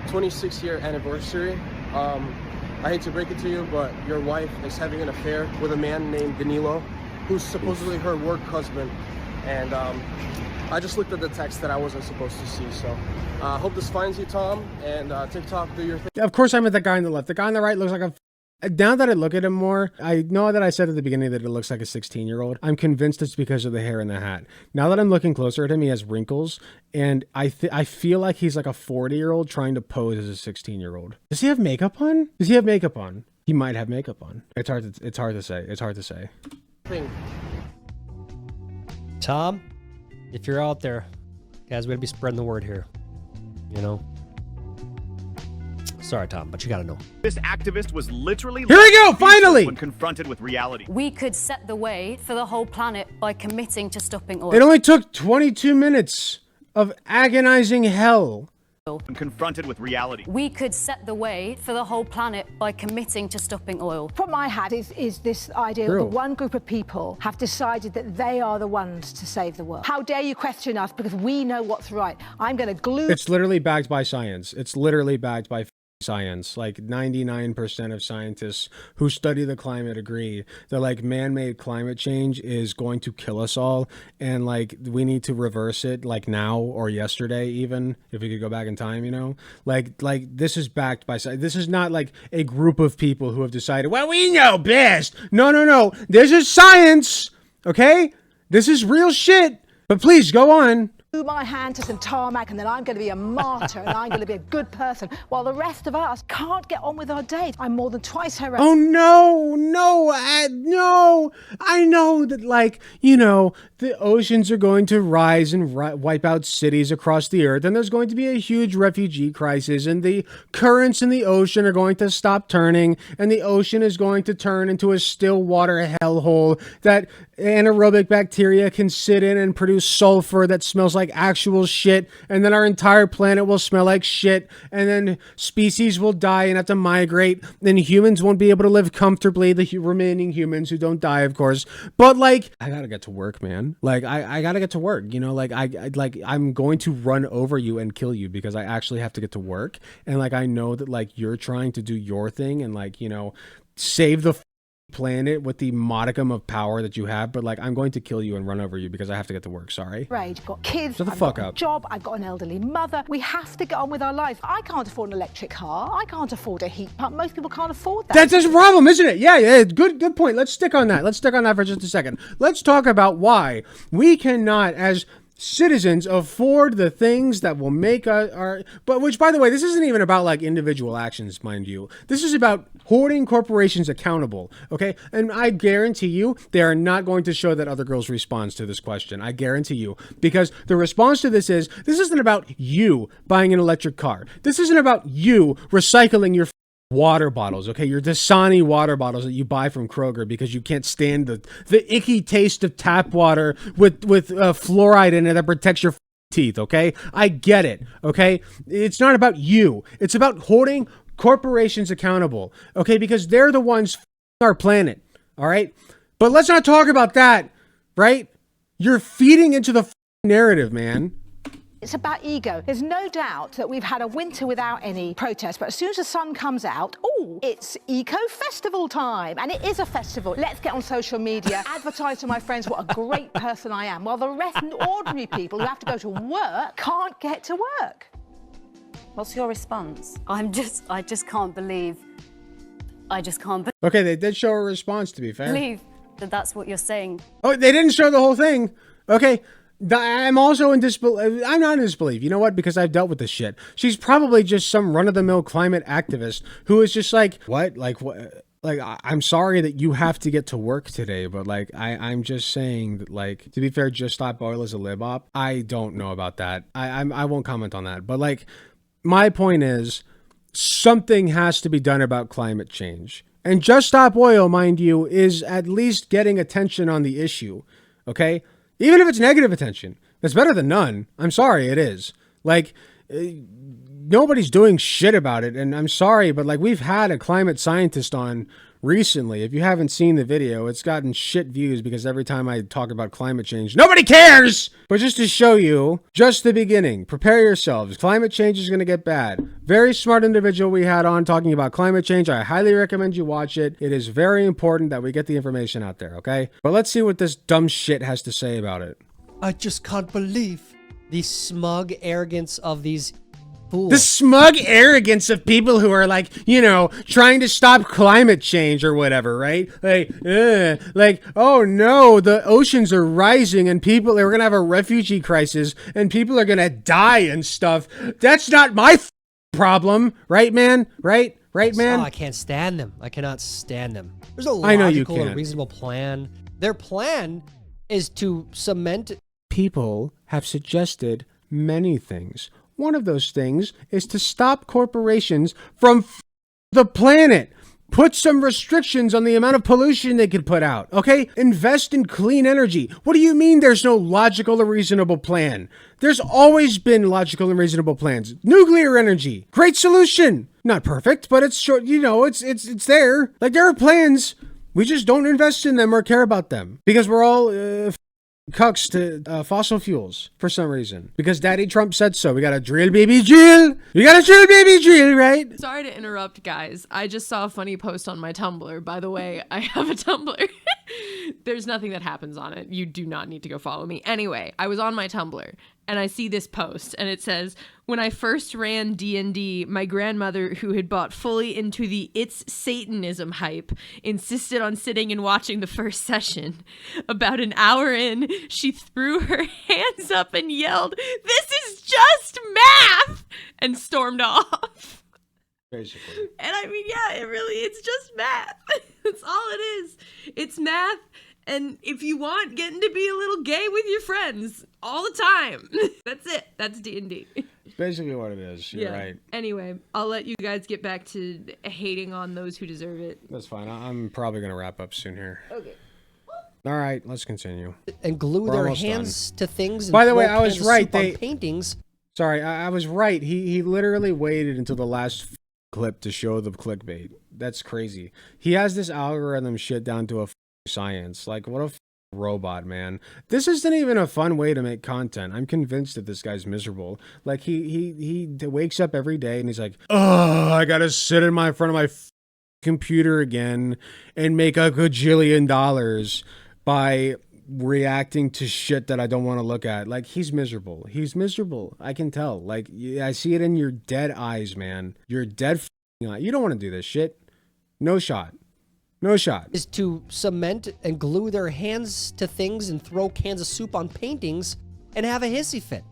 26-year anniversary. I hate to break it to you, but your wife is having an affair with a man named Danilo, who's supposedly her work husband, and I just looked at the text that I wasn't supposed to see, so I hope this finds you, Tom, and TikTok, do your thing. Of course I'm with the guy on the left. The guy on the right looks like a... Now that I look at him more, I know that I said at the beginning that it looks like a 16-year-old. I'm convinced it's because of the hair and the hat. Now that I'm looking closer at him, he has wrinkles, and I feel like he's like a 40-year-old trying to pose as a 16-year-old. Does he have makeup on? Does he have makeup on? He might have makeup on. It's hard to say. It's hard to say. Tom, if you're out there, guys, we gotta be spreading the word here. You know? Sorry, Tom, but you gotta know. This activist was literally... Here we go, finally! ...when confronted with reality. We could set the way for the whole planet by committing to stopping oil. It only took 22 minutes of agonizing hell. When confronted with reality. We could set the way for the whole planet by committing to stopping oil. What I had is this idea that one group of people have decided that they are the ones to save the world. How dare you question us because we know what's right. I'm going to glue... It's literally backed by science. It's literally backed by science. Like 99% of scientists who study the climate agree that like man-made climate change is going to kill us all, and like we need to reverse it like now or yesterday, even if we could go back in time, you know. Like this is backed by science. This is not like a group of people who have decided, well, we know best. No, this is science, okay? This is real shit. But please go on. My hand to some tarmac, and then I'm going to be a martyr, and I'm going to be a good person, while the rest of us can't get on with our days. I'm more than twice her age. Oh no, no, I know that, like, you know, the oceans are going to rise and wipe out cities across the earth, and there's going to be a huge refugee crisis, and the currents in the ocean are going to stop turning, and the ocean is going to turn into a still water hellhole that anaerobic bacteria can sit in and produce sulfur that smells like actual shit, and then our entire planet will smell like shit, and then species will die and have to migrate, and humans won't be able to live comfortably, the remaining humans who don't die, of course. But like, I gotta get to work, man. Like, I gotta get to work, you know. Like, I'm going to run over you and kill you because I actually have to get to work, and like I know that like you're trying to do your thing and like, you know, save the planet with the modicum of power that you have, but like I'm going to kill you and run over you because I have to get to work. Sorry. Right, I've got kids, Shut the I've fuck got up. a job, I've got an elderly mother. We have to get on with our lives. I can't afford an electric car. I can't afford a heat pump. Most people can't afford that. That's a problem, isn't it? Yeah, good point. Let's stick on that. Let's stick on that for just a second. Let's talk about why we cannot, as citizens, afford the things that will make but which, by the way, this isn't even about like individual actions, mind you. This is about holding corporations accountable, okay? And I guarantee you they are not going to show that other girl's response to this question. I guarantee you, because the response to this isn't about you buying an electric car. This isn't about you recycling your water bottles, okay? Your Dasani water bottles that you buy from Kroger because you can't stand the icky taste of tap water with fluoride in it that protects your teeth, okay? I get it, okay? It's not about you. It's about holding corporations accountable, okay? Because they're the ones our planet, all right? But let's not talk about that, right? You're feeding into the narrative, man. It's about ego. There's no doubt that we've had a winter without any protests, but as soon as the sun comes out, oh, it's eco-festival time. And it is a festival. Let's get on social media, advertise to my friends what a great person I am, while the rest, ordinary people who have to go to work, can't get to work. What's your response? I just can't believe. Okay, they did show a response, to be fair. Believe that that's what you're saying. Oh, they didn't show the whole thing. Okay. I'm also in disbelief. I'm not in disbelief. You know what? Because I've dealt with this shit. She's probably just some run-of-the-mill climate activist who is just like, what? Like, what? Like, I'm sorry that you have to get to work today, but like, I'm just saying that, like, to be fair, Just Stop Oil is a lib op. I don't know about that. I won't comment on that. But like, my point is, something has to be done about climate change. And Just Stop Oil, mind you, is at least getting attention on the issue. Okay? Even if it's negative attention, that's better than none. I'm sorry, it is. Like, nobody's doing shit about it, and I'm sorry, but like, we've had a climate scientist on recently. If you haven't seen the video, it's gotten shit views because every time I talk about climate change, nobody cares! But just to show you, just the beginning. Prepare yourselves. Climate change is going to get bad. Very smart individual we had on talking about climate change. I highly recommend you watch it. It is very important that we get the information out there, okay? But let's see what this dumb shit has to say about it. I just can't believe the smug arrogance of these fools. The smug arrogance of people who are like, you know, trying to stop climate change or whatever, right? Like, oh no, the oceans are rising and we're going to have a refugee crisis and people are going to die and stuff. That's not my problem, right, man? Right, man? Oh, I can't stand them. I cannot stand them. There's a I know you logical and can't. reasonable plan. Their plan is to cement. People have suggested many things. One of those things is to stop corporations from the planet. Put some restrictions on the amount of pollution they could put out, okay? Invest in clean energy. What do you mean there's no logical or reasonable plan? There's always been logical and reasonable plans. Nuclear energy, great solution. Not perfect, but it's short, you know, it's there. Like, there are plans. We just don't invest in them or care about them because we're all cucks to fossil fuels for some reason because Daddy Trump said so. We got to drill, baby, drill. We got to drill, baby, drill, right? Sorry to interrupt, guys. I just saw a funny post on my Tumblr. By the way, I have a Tumblr. There's nothing that happens on it. You do not need to go follow me. Anyway, I was on my Tumblr and I see this post and it says, when I first ran D&D, my grandmother, who had bought fully into the It's Satanism hype, insisted on sitting and watching the first session. About an hour in, she threw her hands up and yelled, "This is just math!" and stormed off. Basically. And I mean, yeah, it's just math. That's all it is. It's math. And if you want, getting to be a little gay with your friends all the time. That's it. That's D&D. It's basically what it is. You're right. Anyway, I'll let you guys get back to hating on those who deserve it. That's fine. I'm probably going to wrap up soon here. Okay. All right, let's continue. And glue We're their almost hands done. to things. And By the way, throw I was cans of right. soup on They paintings. Sorry, I was right. He literally waited until the last clip to show the clickbait. That's crazy. He has this algorithm shit down to a science. Like, what a robot, man. This isn't even a fun way to make content. I'm convinced that this guy's miserable. Like, he wakes up every day and he's like, oh, I gotta sit in front of my computer again and make $1 gajillion by reacting to shit that I don't want to look at. Like, he's miserable. He's miserable. I can tell. Like, I see it in your dead eyes, man. Your dead eye. You don't want to do this shit. No shot. No shot. Is to cement and glue their hands to things and throw cans of soup on paintings and have a hissy fit.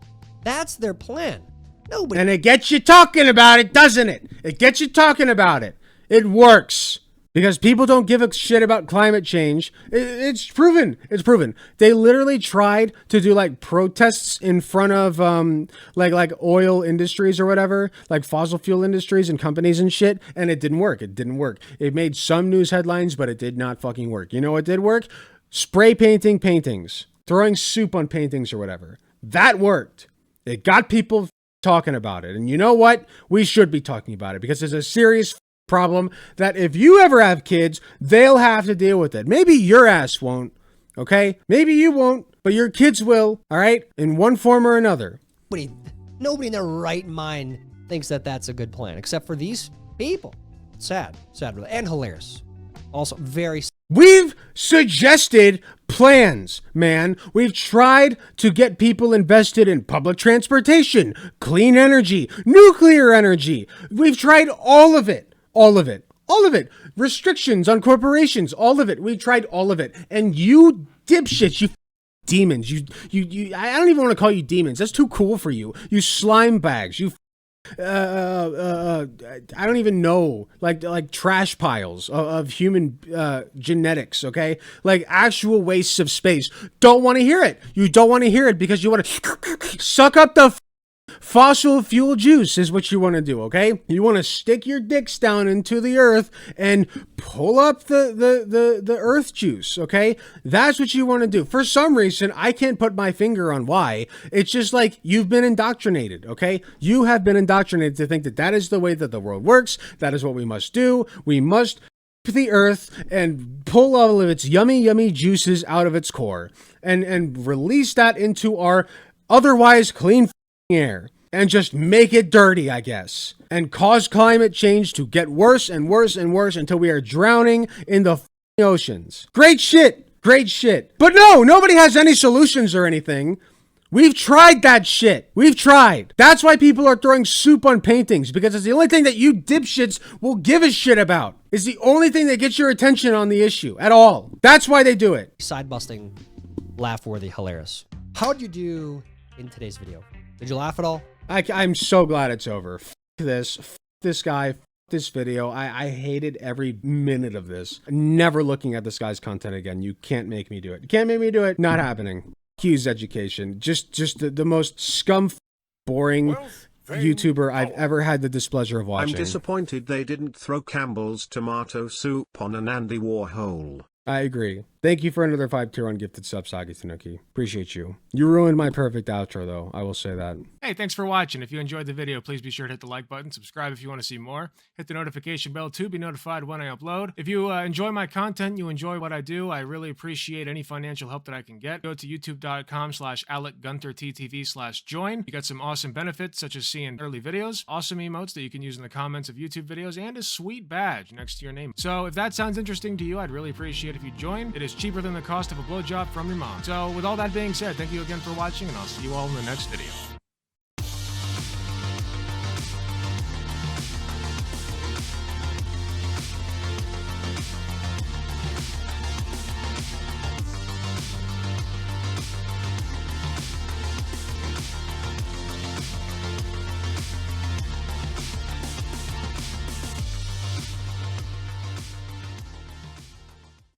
That's their plan. Nobody. And it gets you talking about it, doesn't it? It gets you talking about it. It works. Because people don't give a shit about climate change. It's proven. It's proven. They literally tried to do like protests in front of like oil industries or whatever, like fossil fuel industries and companies and shit, and it didn't work. It didn't work. It made some news headlines, but it did not fucking work. You know what did work? Spray painting paintings, throwing soup on paintings or whatever. That worked. It got people talking about it. And you know what? We should be talking about it because there's a serious problem that if you ever have kids, they'll have to deal with it. Maybe your ass won't, okay? Maybe you won't, but your kids will, all right? In one form or another. Nobody in their right mind thinks that that's a good plan, except for these people. Sad, really, and hilarious. Also, very. We've suggested plans, man. We've tried to get people invested in public transportation, clean energy, nuclear energy. We've tried all of it. All of it. All of it. Restrictions on corporations. All of it. We tried all of it. And you dipshits, you demons. I don't even want to call you demons. That's too cool for you. You slime bags. You I don't even know. Like trash piles of human genetics, okay? Like actual wastes of space. Don't want to hear it. You don't want to hear it because you want to suck up the fossil fuel juice is what you want to do, okay? You want to stick your dicks down into the earth and pull up the earth juice, okay? That's what you want to do. For some reason, I can't put my finger on why. It's just like you've been indoctrinated, okay? You have been indoctrinated to think that that is the way that the world works. That is what we must do. We must the earth and pull all of its yummy juices out of its core and release that into our otherwise clean air and just make it dirty, I guess, and cause climate change to get worse and worse and worse until we are drowning in the oceans. Great shit. But no, nobody has any solutions or anything. We've tried that shit. We've tried. That's why people are throwing soup on paintings, because it's the only thing that you dipshits will give a shit about. It's the only thing that gets your attention on the issue at all. That's why they do it. Side busting, laugh worthy, hilarious. How'd you do in today's video? Did you laugh at all? I'm so glad it's over. F this guy, f this video. I hated every minute of this. Never looking at this guy's content again. You can't make me do it. You can't make me do it. Not happening. Hughes education. Just the most boring YouTuber I've ever had the displeasure of watching. I'm disappointed they didn't throw Campbell's tomato soup on an Andy Warhol. I agree. Thank you for another 5-tier ungifted sub, Sagi Tanuki. Appreciate you. You ruined my perfect outro, though. I will say that. Hey, thanks for watching. If you enjoyed the video, please be sure to hit the like button, subscribe if you want to see more, hit the notification bell to be notified when I upload. If you enjoy my content, you enjoy what I do, I really appreciate any financial help that I can get. Go to youtube.com/AlecGunterTTV/join. You got some awesome benefits, such as seeing early videos, awesome emotes that you can use in the comments of YouTube videos, and a sweet badge next to your name. So if that sounds interesting to you, I'd really appreciate if you join. It is cheaper than the cost of a blowjob from your mom. So with all that being said, thank you again for watching, and I'll see you all in the next video.